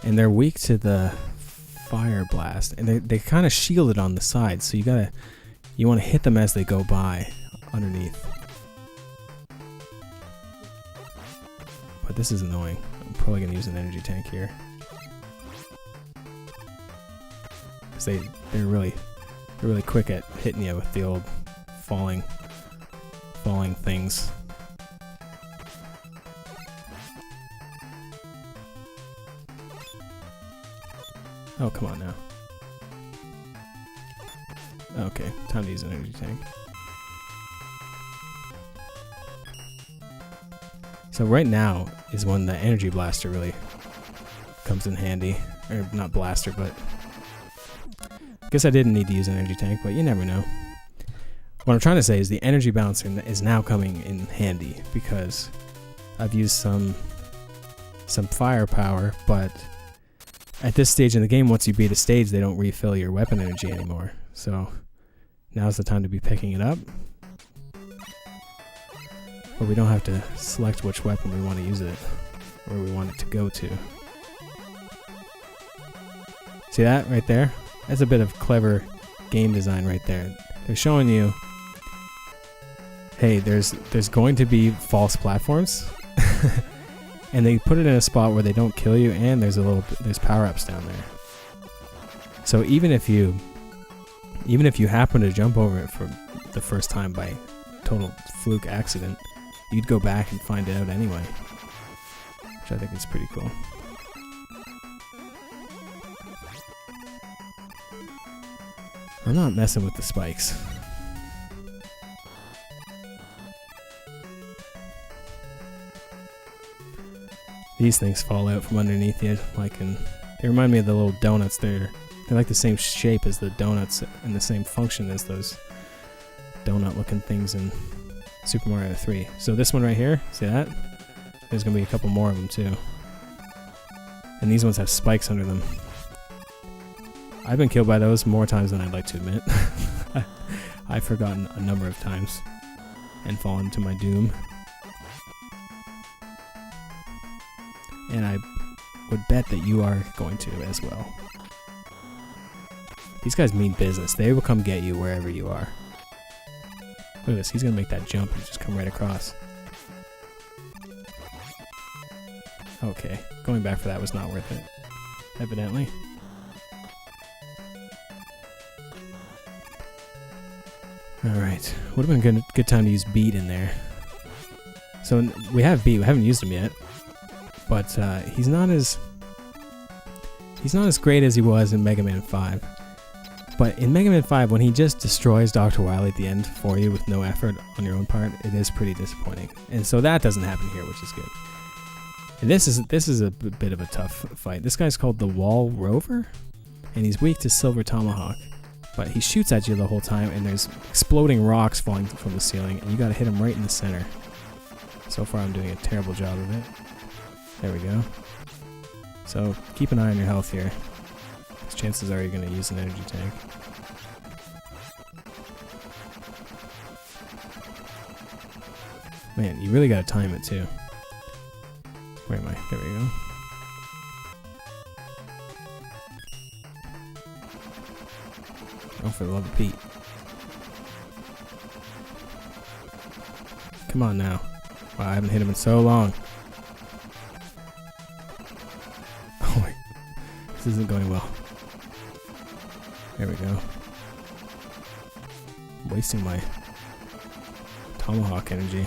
And they're weak to the fire blast. And they're kind of shielded on the side, so you want to hit them as they go by underneath. But this is annoying. I'm probably going to use an energy tank here. Because they're really quick at hitting you with the old falling things. Oh, come on now. Okay, time to use an energy tank. So right now is when the energy blaster really comes in handy. Or not blaster, but I guess I didn't need to use an energy tank, but you never know. What I'm trying to say is the energy balancer is now coming in handy because I've used some firepower, but at this stage in the game, once you beat a stage, they don't refill your weapon energy anymore. So now's the time to be picking it up. But we don't have to select which weapon we want to use it, or we want it to go to. See that right there? That's a bit of clever game design right there. They're showing you, hey, there's going to be false platforms, and they put it in a spot where they don't kill you, and there's power-ups down there. So even if you happen to jump over it for the first time by total fluke accident, you'd go back and find it out anyway, which I think is pretty cool. I'm not messing with the spikes. These things fall out from underneath you, they remind me of the little donuts. They're like the same shape as the donuts and the same function as those donut-looking things in Super Mario 3. So this one right here, see that? There's gonna be a couple more of them too. And these ones have spikes under them. I've been killed by those more times than I'd like to admit. I've forgotten a number of times and fallen to my doom. And I would bet that you are going to as well. These guys mean business. They will come get you wherever you are. Look at this, he's gonna make that jump and just come right across. Okay, going back for that was not worth it, evidently. Alright, would have been a good time to use Beat in there. So we have Beat, we haven't used him yet. But he's not as great as he was in Mega Man 5. But in Mega Man 5, when he just destroys Dr. Wily at the end for you with no effort on your own part, it is pretty disappointing. And so that doesn't happen here, which is good. And this is a bit of a tough fight. This guy's called the Wall Rover, and he's weak to Silver Tomahawk. But he shoots at you the whole time, and there's exploding rocks falling from the ceiling, and you gotta hit him right in the center. So far I'm doing a terrible job of it. There we go. So keep an eye on your health here. Chances are you're going to use an energy tank. Man, you really got to time it too. Where am I? There we go. Oh, for the love of Pete. Come on now. Wow, I haven't hit him in so long. Oh wait. This isn't going well. There we go. I'm wasting my Tomahawk energy.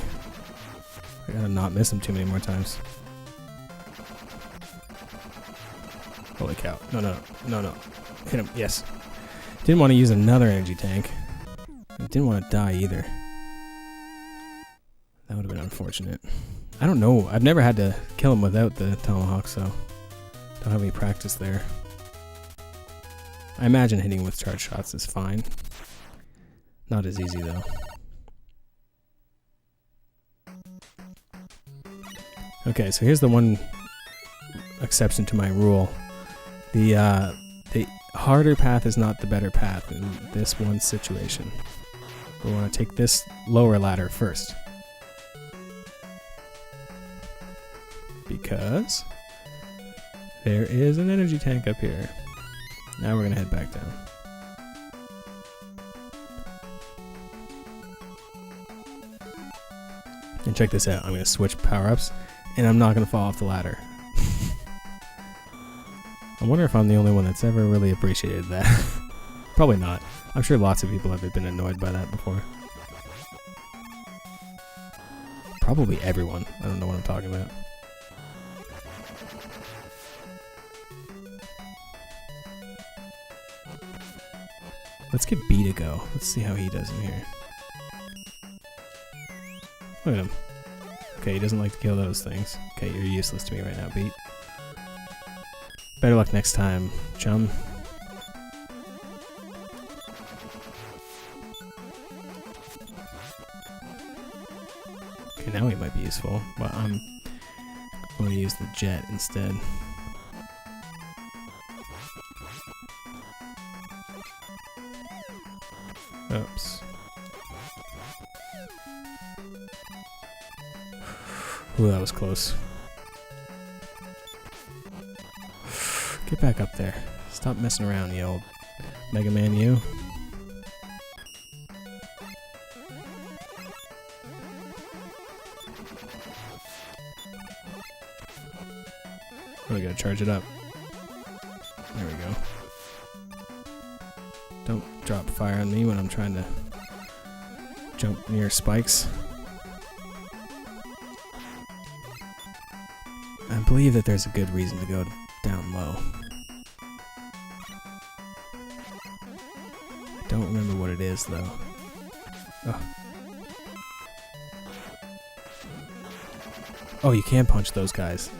I gotta not miss him too many more times. Holy cow. No. Hit him. Yes. Didn't want to use another energy tank. I didn't want to die either. That would have been unfortunate. I don't know. I've never had to kill him without the Tomahawk, so don't have any practice there. I imagine hitting with charge shots is fine. Not as easy though. Okay, so here's the one exception to my rule. The harder path is not the better path in this one situation. We want to take this lower ladder first. because there is an energy tank up here. Now we're gonna head back down. And check this out, I'm gonna switch power-ups and I'm not gonna fall off the ladder. I wonder if I'm the only one that's ever really appreciated that. Probably not. I'm sure lots of people have been annoyed by that before. Probably everyone. I don't know what I'm talking about. Let's get B to go. Let's see how he does in here. Look at him. Okay, he doesn't like to kill those things. Okay, you're useless to me right now, Beat. Better luck next time, chum. Okay, now he might be useful, but I'm going to use the jet instead. Oops. Ooh, that was close. Get back up there. Stop messing around, you old Mega Man, you. Really gotta charge it up. There we go. Don't drop fire on me when I'm trying to jump near spikes. I believe that there's a good reason to go down low. I don't remember what it is though. Oh, you can punch those guys.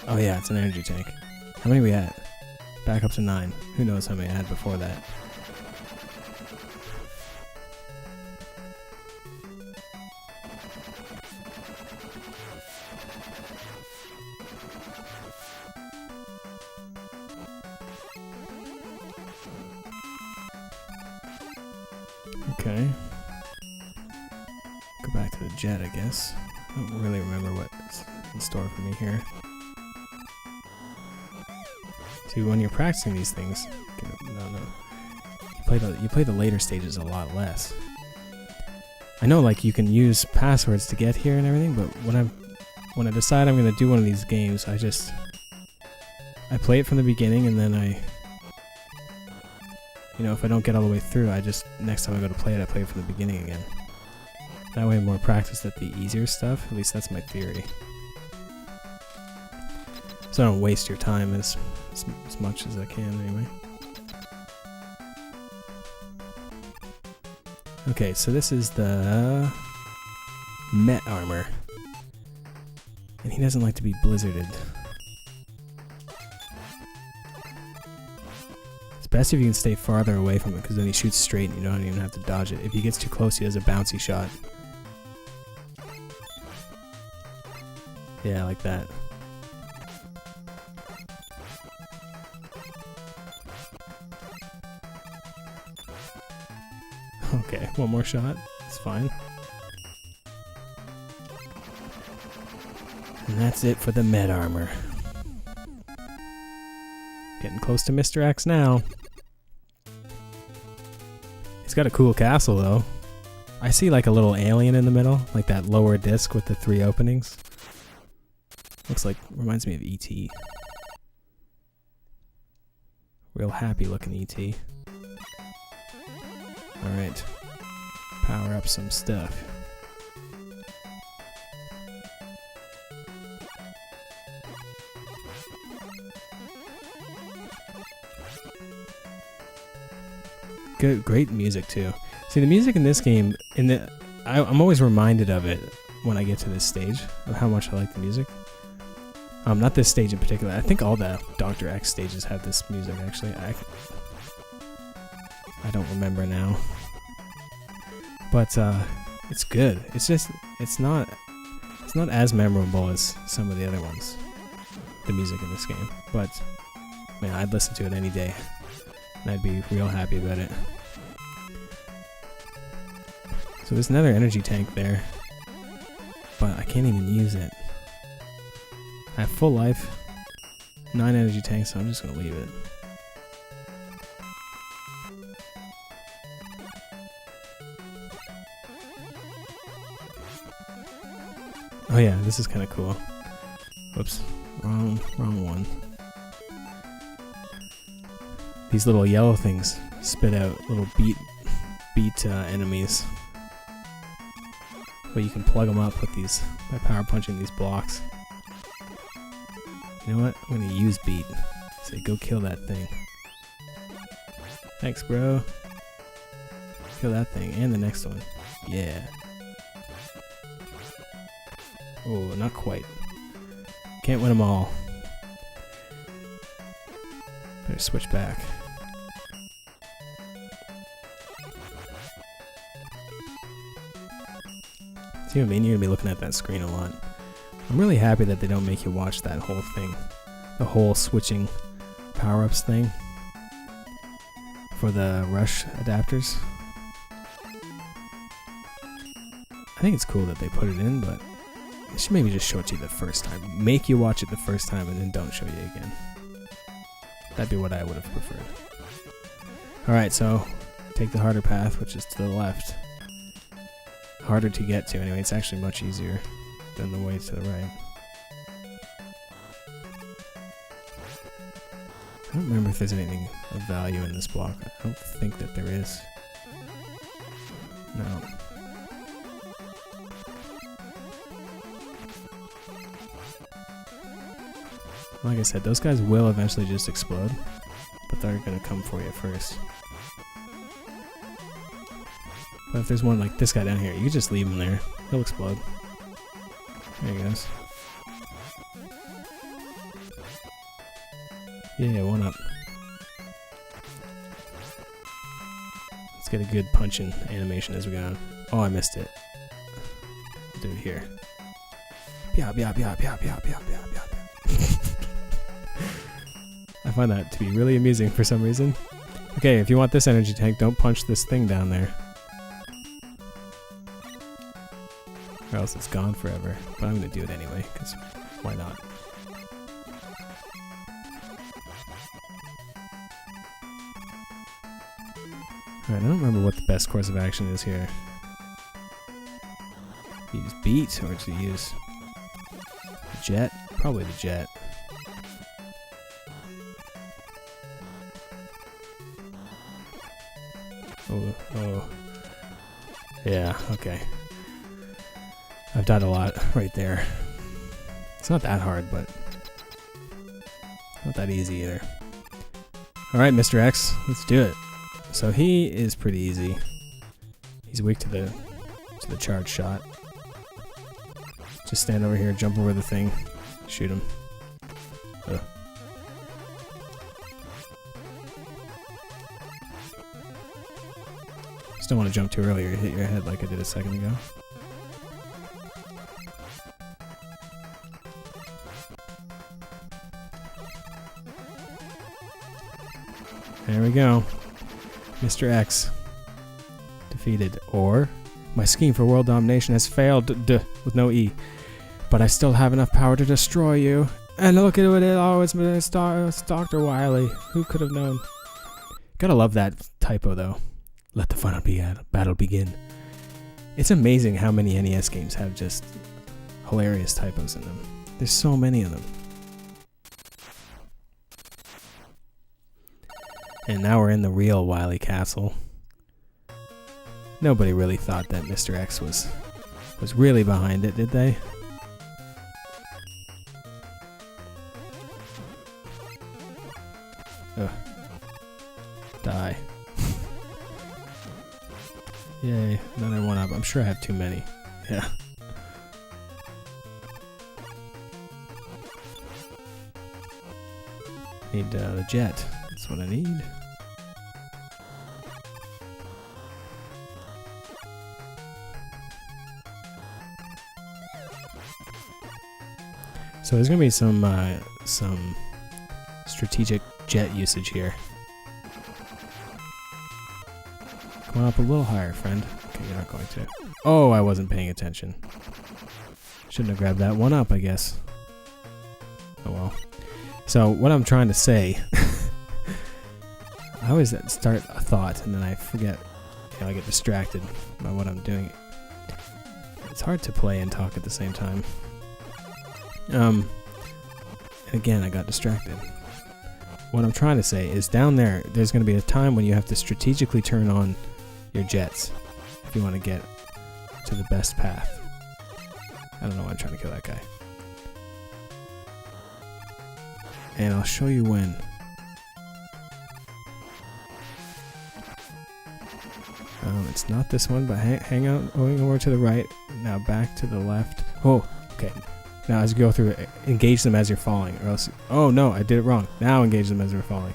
Oh yeah, it's an energy tank. How many are we at? Back up to 9. Who knows how many I had before that. Okay. Go back to the jet, I guess. I don't really remember what's in store for me here. See, when you're practicing these things, you play the later stages a lot less. I know, like, you can use passwords to get here and everything, but when I decide I'm gonna do one of these games, I play it from the beginning, and then if I don't get all the way through, next time I go to play it, I play it from the beginning again. That way I'm more practiced at the easier stuff. At least that's my theory. So I don't waste your time as much as I can anyway. Okay, so this is the Met armor. And he doesn't like to be blizzarded. It's best if you can stay farther away from it, because then he shoots straight and you don't even have to dodge it. If he gets too close, he has a bouncy shot. Yeah, like that. Okay, one more shot. It's fine. And that's it for the Med armor. Getting close to Mr. X now. He's got a cool castle though. I see like a little alien in the middle, like that lower disc with the 3 openings. Reminds me of E.T. Real happy looking E.T. Alright. Power up some stuff. Great music too. See, the music in this game, I'm always reminded of it when I get to this stage, of how much I like the music. Not this stage in particular. I think all the Dr. X stages have this music, actually. I don't remember now. But it's good. It's not as memorable as some of the other ones, the music in this game. But man, I'd listen to it any day, and I'd be real happy about it. So there's another energy tank there, but I can't even use it. I have full life, 9 energy tanks, so I'm just gonna leave it. Oh yeah, this is kind of cool. Whoops, wrong one. These little yellow things spit out little beat enemies, but you can plug them up with these by power punching these blocks. You know what? I'm gonna use beat. Say, go kill that thing. Thanks, bro. Kill that thing and the next one. Yeah. Oh, not quite. Can't win them all. Better switch back. See what I mean? You're gonna be looking at that screen a lot. I'm really happy that they don't make you watch that whole thing. The whole switching power-ups thing. For the rush adapters. I think it's cool that they put it in, but they should maybe just show it to you the first time. Make you watch it the first time and then don't show you again. That'd be what I would have preferred. Alright, so take the harder path, which is to the left. Harder to get to anyway. It's actually much easier than the way to the right. I don't remember if there's anything of value in this block. I don't think that there is. No. Like I said, those guys will eventually just explode, but they're gonna come for you first. But if there's one like this guy down here, you can just leave him there. He'll explode. There he goes. Yeah, one up. Let's get a good punching animation as we go on. Oh, I missed it. I'll do it here. Pya, pya, pya, pya, pya, pya, pya, pya. I find that to be really amusing for some reason. Okay, if you want this energy tank, don't punch this thing down there. Or else it's gone forever. But I'm going to do it anyway, because why not? Alright, I don't remember what the best course of action is here. Use beat, or to use jet? Probably the jet. Oh. Yeah, okay. I've died a lot right there. It's not that hard, but not that easy either. Alright, Mr. X, let's do it. So he is pretty easy. He's weak to the charge shot. Just stand over here, jump over the thing, shoot him. Ugh. Just don't want to jump too early or hit your head like I did a second ago. There we go. Mr. X defeated. Or my scheme for world domination has failed with no E. But I still have enough power to destroy you. And look at it, it's Dr. Wily. Who could have known? Gotta love that typo though. Let the final battle begin. It's amazing how many NES games have just hilarious typos in them. There's so many of them. And now we're in the real Wily Castle. Nobody really thought that Mr. X was really behind it, did they? Ugh. Die. Yay, another one up. I'm sure I have too many. Yeah. Need the jet. That's what I need. So there's gonna be some strategic jet usage here. Come on up a little higher, friend. Okay, you're not going to. Oh, I wasn't paying attention. Shouldn't have grabbed that one up, I guess. Oh well. So what I'm trying to say, I always start a thought and then I forget. You know, I get distracted by what I'm doing. It's hard to play and talk at the same time. And again, I got distracted. What I'm trying to say is down there, there's going to be a time when you have to strategically turn on your jets if you want to get to the best path. I don't know why I'm trying to kill that guy. And I'll show you when. It's not this one, but hang out, going over to the right. Now back to the left. Oh, okay. Now as you go through it, engage them as you're falling, or else... Oh no, I did it wrong. Now engage them as they're falling.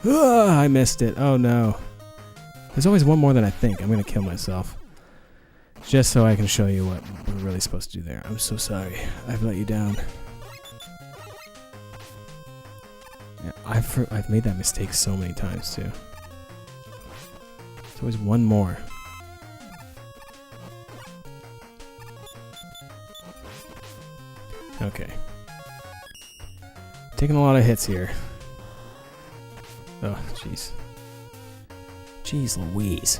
Ugh, I missed it. Oh no. There's always one more than I think. I'm going to kill myself. Just so I can show you what we're really supposed to do there. I'm so sorry. I've let you down. Yeah, I've made that mistake so many times too. There's always one more. Okay. Taking a lot of hits here. Oh, jeez. Jeez Louise.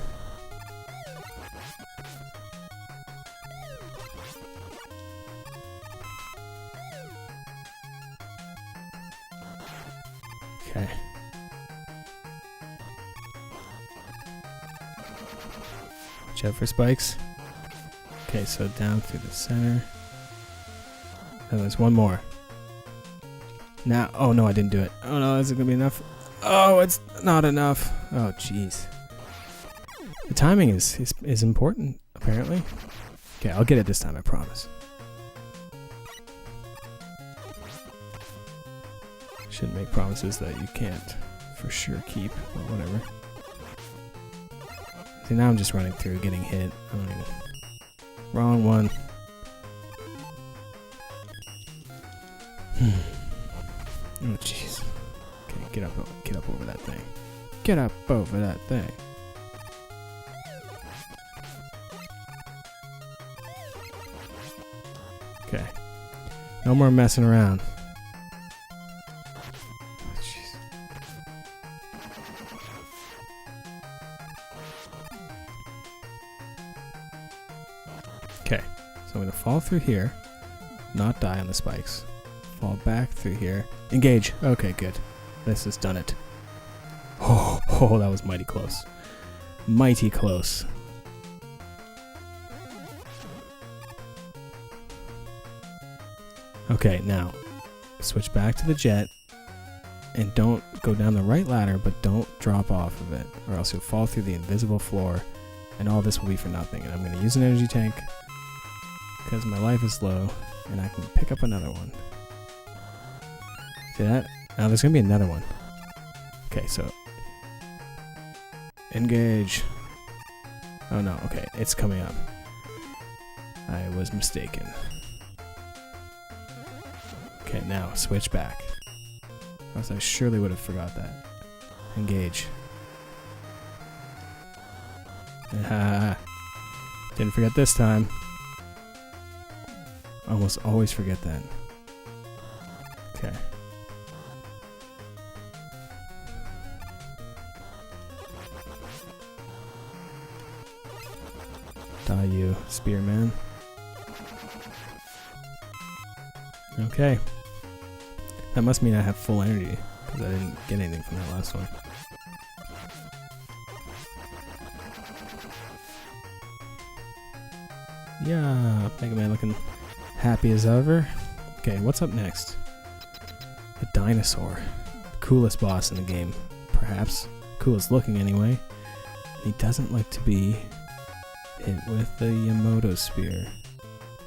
Okay. Watch out for spikes. Okay, so down through the center. Oh, there's one more. Now, oh no, I didn't do it. Oh no, is it gonna be enough? Oh, it's not enough. Oh, jeez. The timing is important, apparently. Okay, I'll get it this time, I promise. Shouldn't make promises that you can't for sure keep, but whatever. See, now I'm just running through, getting hit. I don't even... Wrong one. Oh jeez. Okay, get up over that thing. Get up over that thing. Okay. No more messing around. Oh, jeez. Okay. So I'm gonna fall through here, not die on the spikes. Fall back through here. Engage. Okay, good. This has done it. Oh, that was mighty close. Mighty close. Okay, now switch back to the jet and don't go down the right ladder, but don't drop off of it, or else you'll fall through the invisible floor and all this will be for nothing. And I'm going to use an energy tank because my life is low and I can pick up another one. See that? Now there's going to be another one. Okay, so engage. Oh no, okay, it's coming up. I was mistaken. Okay, now switch back. Or else I surely would have forgot that. Engage. Didn't forget this time. Almost always forget that. Okay. Die, you spearman. Okay. That must mean I have full energy, because I didn't get anything from that last one. Yeah, Mega Man looking happy as ever. Okay, what's up next? The dinosaur. The coolest boss in the game, perhaps. Coolest looking anyway. He doesn't like to be hit with the Yamato spear.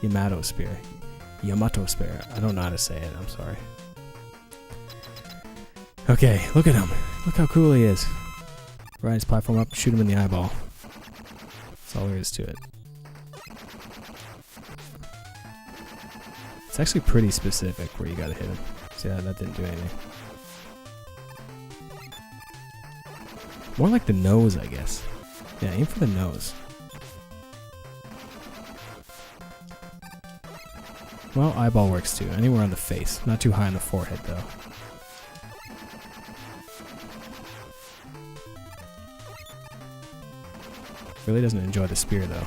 Yamato spear. I don't know how to say it, I'm sorry. Okay, look at him. Look how cool he is. Ride his platform up, shoot him in the eyeball. That's all there is to it. It's actually pretty specific where you gotta hit him. See, that didn't do anything. More like the nose, I guess. Yeah, aim for the nose. Well, eyeball works too. Anywhere on the face. Not too high on the forehead, though. Really doesn't enjoy the spear, though.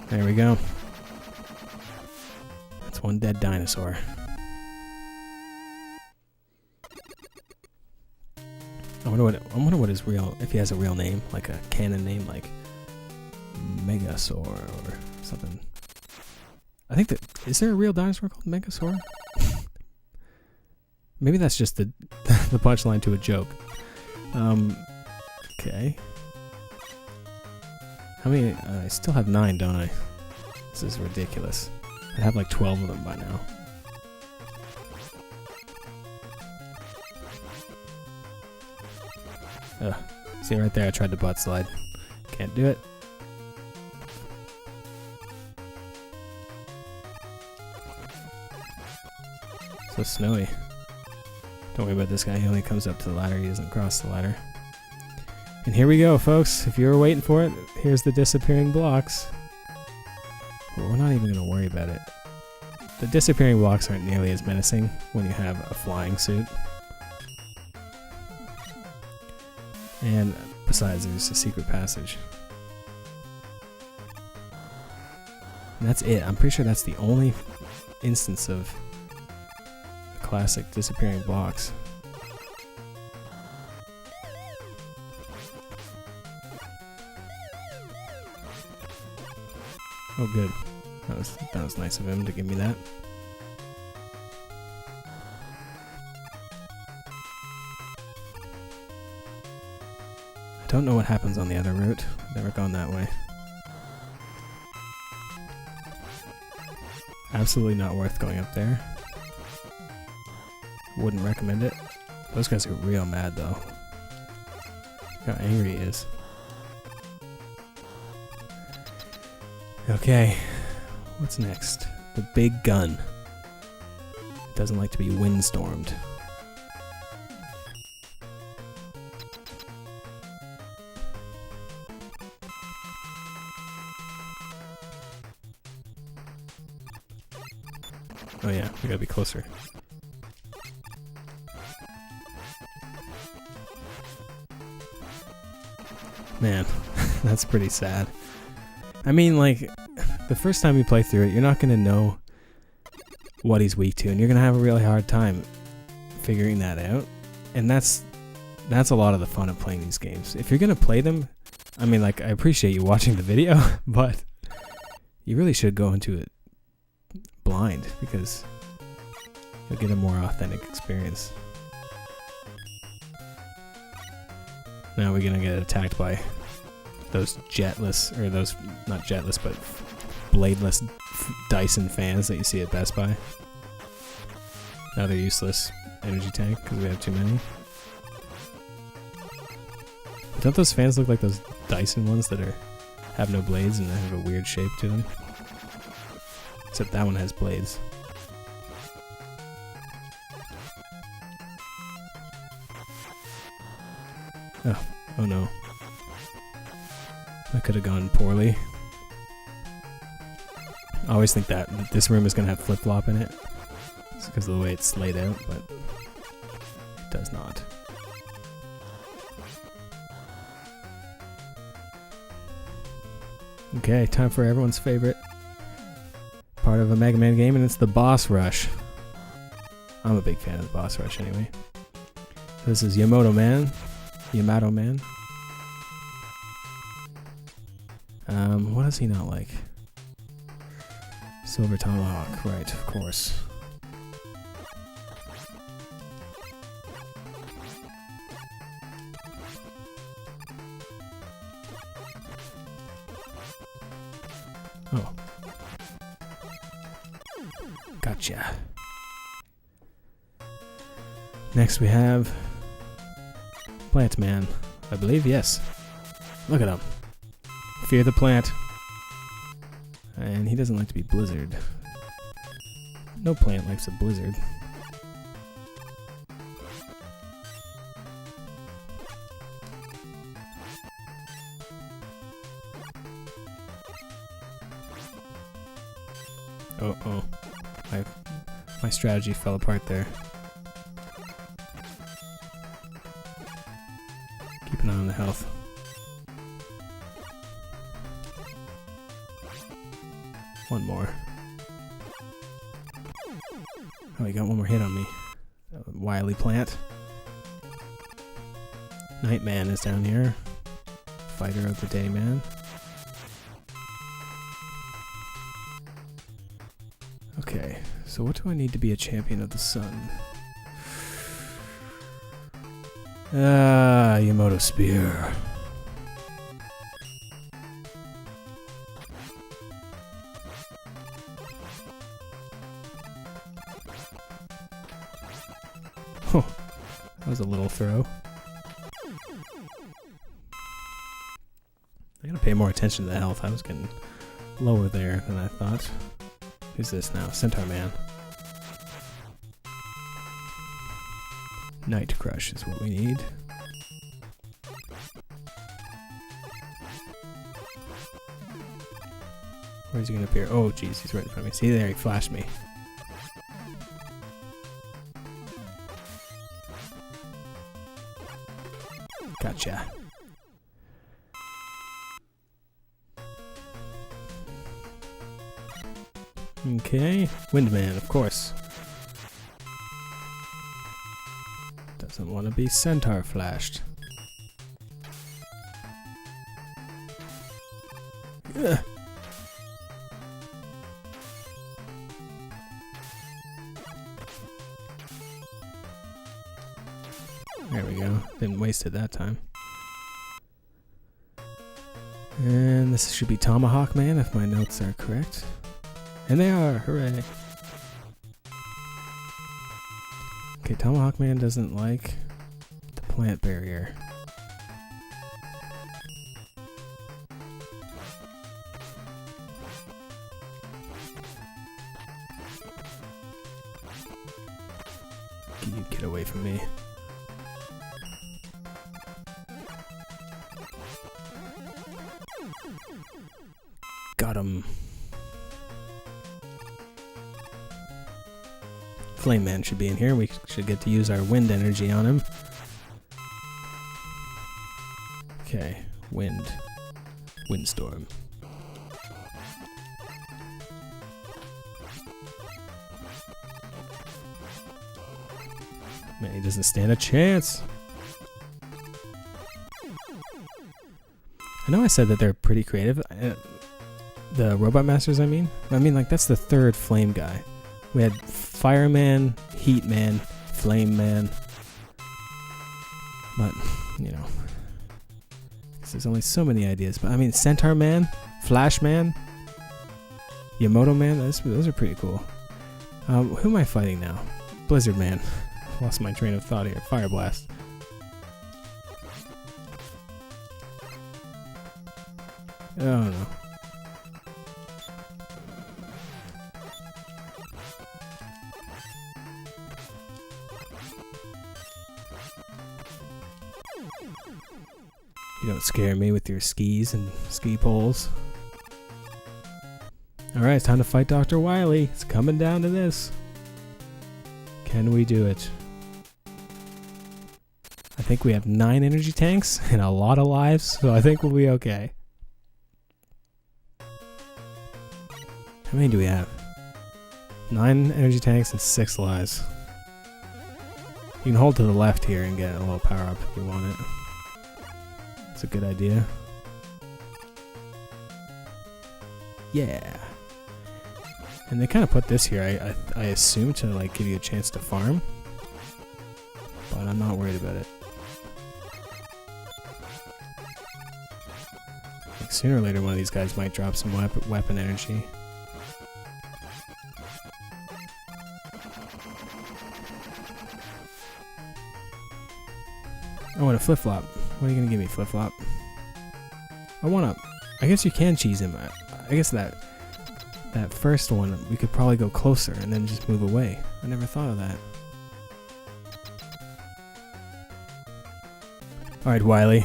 There we go. That's one dead dinosaur. I wonder what his real, if he has a real name, like a canon name, like Megasaur or something. I think that, is there a real dinosaur called Megasaur? Maybe that's just the punchline to a joke. Okay. How many? I still have 9, don't I? This is ridiculous. I have like 12 of them by now. Ugh. See right there, I tried to butt slide. Can't do it. So snowy. Don't worry about this guy, he only comes up to the ladder, he doesn't cross the ladder. And here we go, folks. If you were waiting for it, here's the disappearing blocks. But we're not even going to worry about it. The disappearing blocks aren't nearly as menacing when you have a flying suit. And besides, there's a secret passage. And that's it. I'm pretty sure that's the only instance of the classic disappearing blocks. Oh, good. That was nice of him to give me that. I don't know what happens on the other route. Never gone that way. Absolutely not worth going up there. Wouldn't recommend it. Those guys are real mad though. Look how angry he is. Okay, what's next? The big gun. Doesn't like to be windstormed. Oh yeah, we gotta be closer. Man, that's pretty sad. I mean, like, the first time you play through it, you're not gonna know what he's weak to, and you're gonna have a really hard time figuring that out. And that's a lot of the fun of playing these games. If you're gonna play them, I mean, like, I appreciate you watching the video, but you really should go into it blind, because you'll get a more authentic experience. Now we're gonna get attacked by those jetless, or those, not jetless, but bladeless Dyson fans that you see at Best Buy. Now they're useless energy tank, because we have too many. Don't those fans look like those Dyson ones that have no blades and have a weird shape to them? Except that one has blades. Oh no. That could have gone poorly. I always think that this room is going to have flip-flop in it. It's because of the way it's laid out, but it does not. Okay, time for everyone's favorite part of a Mega Man game, and it's the boss rush. I'm a big fan of the boss rush anyway. This is Yamato Man. What does he not like? Silver Tomahawk, right, of course. Oh. Gotcha. Next we have Plant Man, I believe, yes. Look at him. Fear the plant. And he doesn't like to be blizzard. No plant likes a blizzard. My strategy fell apart there. Keep an eye on the health. One more. Oh, he got one more hit on me. Wily plant. Nightman is down here. Fighter of the day, man. Okay, so what do I need to be a champion of the sun? Yamoto Spear. Oh, that was a little throw. I gotta pay more attention to the health. I was getting lower there than I thought. Who's this now? Centaur Man. Night Crush is what we need. Where's he gonna appear? Oh, jeez, he's right in front of me. See there, he flashed me. Gotcha. Okay, Windman, of course. Doesn't want to be Centaur flashed. Ugh. There we go. Didn't waste it that time. And this should be Tomahawk Man if my notes are correct. And they are! Hooray! Okay, Tomahawk Man doesn't like the plant barrier. You get away from me. Got him. Flame Man should be in here. We should get to use our wind energy on him. Okay, windstorm. Man, he doesn't stand a chance. I know I said that they're pretty creative. The Robot Masters, I mean, like that's the third flame guy. We had Fireman, Heat Man, Flame Man. But, you know, there's only so many ideas. But I mean, Centaur Man, Flash Man, Yamoto Man, those are pretty cool. Who am I fighting now? Blizzard Man. Lost my train of thought here. Fire Blast. Oh no. You don't scare me with your skis and ski poles. Alright, it's time to fight Dr. Wily. It's coming down to this. Can we do it? I think we have 9 energy tanks and a lot of lives, so I think we'll be okay. How many do we have? 9 energy tanks and 6 lives. You can hold to the left here and get a little power up if you want it. It's a good idea. Yeah. And they kind of put this here, I assume, to like give you a chance to farm. But I'm not worried about it. Like sooner or later one of these guys might drop some weapon energy. I want a flip-flop. What are you gonna give me, flip-flop? I want to... I guess you can cheese him. I guess that first one, we could probably go closer and then just move away. I never thought of that. Alright, Wily.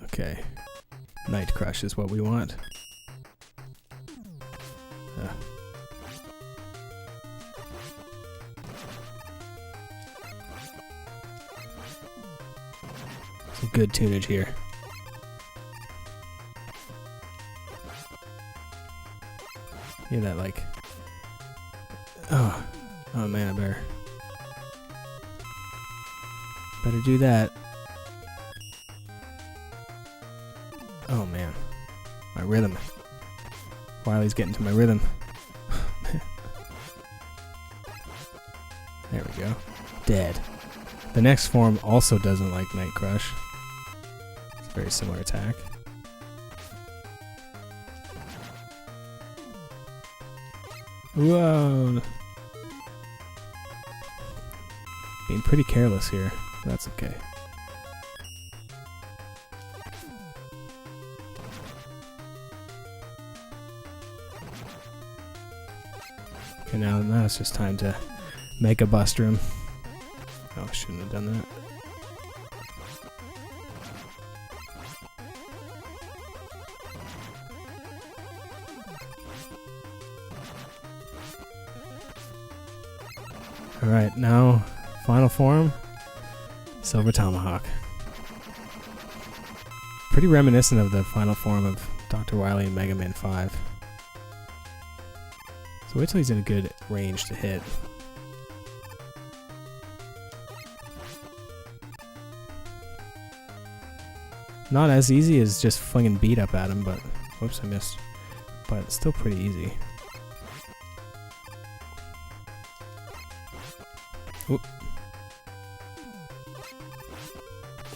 Okay. Night Crush is what we want. Some good tunage here. Hear that, like... Oh man, I better do that. Oh man, my rhythm. Wily's getting to my rhythm. There we go. Dead. The next form also doesn't like Night Crush. It's a very similar attack. Whoa! Being pretty careless here. That's okay. Okay, now it's just time to make a bust room. Oh, I shouldn't have done that. Alright, now final form, Silver Tomahawk. Pretty reminiscent of the final form of Dr. Wily in Mega Man 5. So wait till he's in a good range to hit. Not as easy as just flinging beat up at him, but... Whoops, I missed. But it's still pretty easy. Whoop.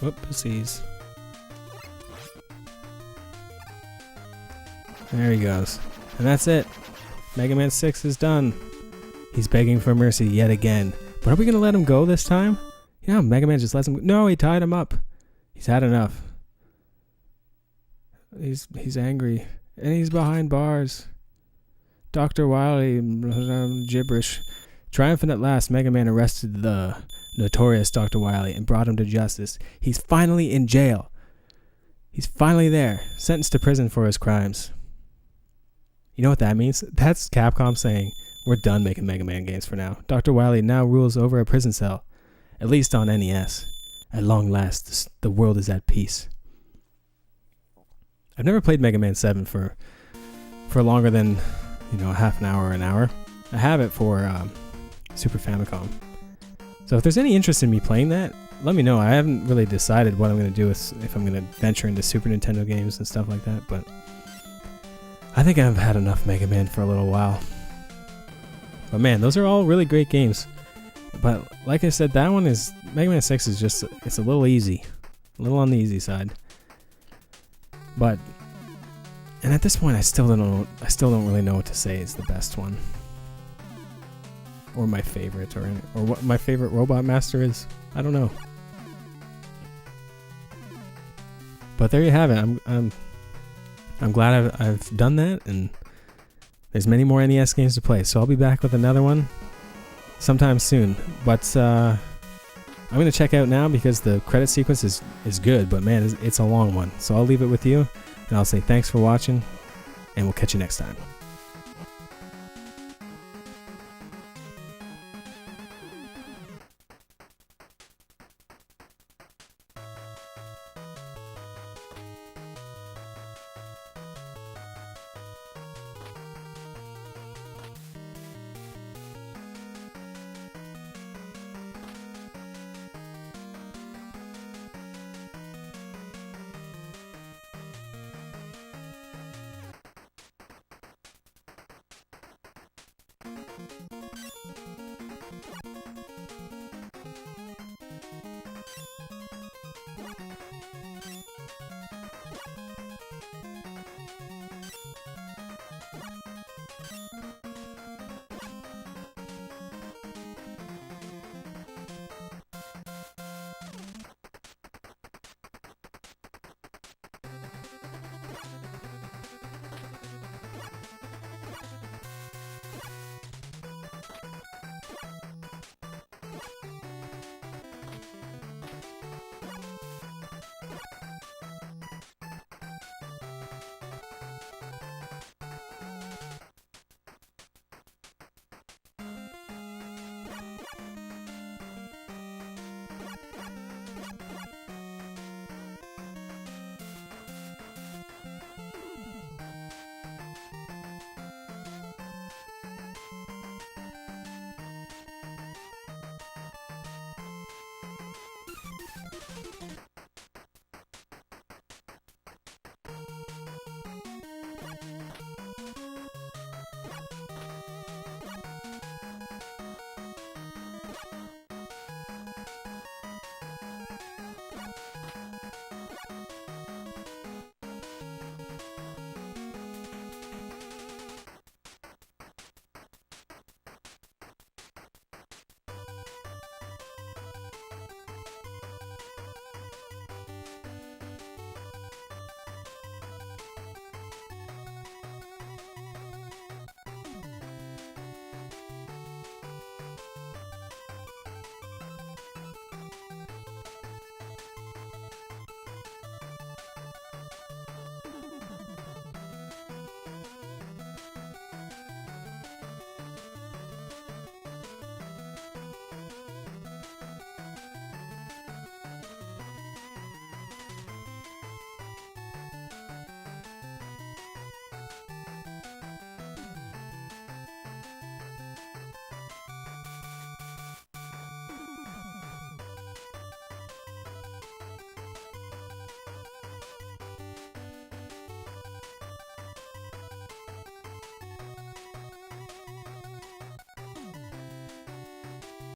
Whoopsies. There he goes. And that's it. Mega Man 6 is done. He's begging for mercy yet again. But are we going to let him go this time? Yeah, Mega Man just lets him go. No, he tied him up. He's had enough. He's angry. And he's behind bars. Dr. Wily, gibberish. Triumphant at last, Mega Man arrested the notorious Dr. Wily and brought him to justice. He's finally in jail. He's finally there, sentenced to prison for his crimes. You know what that means? That's Capcom saying, we're done making Mega Man games for now. Dr. Wily now rules over a prison cell, at least on NES. At long last, the world is at peace. I've never played Mega Man 7 for longer than, half an hour or an hour. I have it for Super Famicom. So if there's any interest in me playing that, let me know. I haven't really decided what I'm going to do if I'm going to venture into Super Nintendo games and stuff like that, but I think I've had enough Mega Man for a little while. But man, those are all really great games. But like I said, that one is... Mega Man 6 is just... It's a little easy. A little on the easy side. But... And at this point, I still don't really know what to say is the best one. Or my favorite, or what my favorite Robot Master is. I don't know. But there you have it. I'm glad I've done that, and there's many more NES games to play. So I'll be back with another one sometime soon. But I'm gonna check out now because the credit sequence is good, but man, it's a long one. So I'll leave it with you, and I'll say thanks for watching, and we'll catch you next time.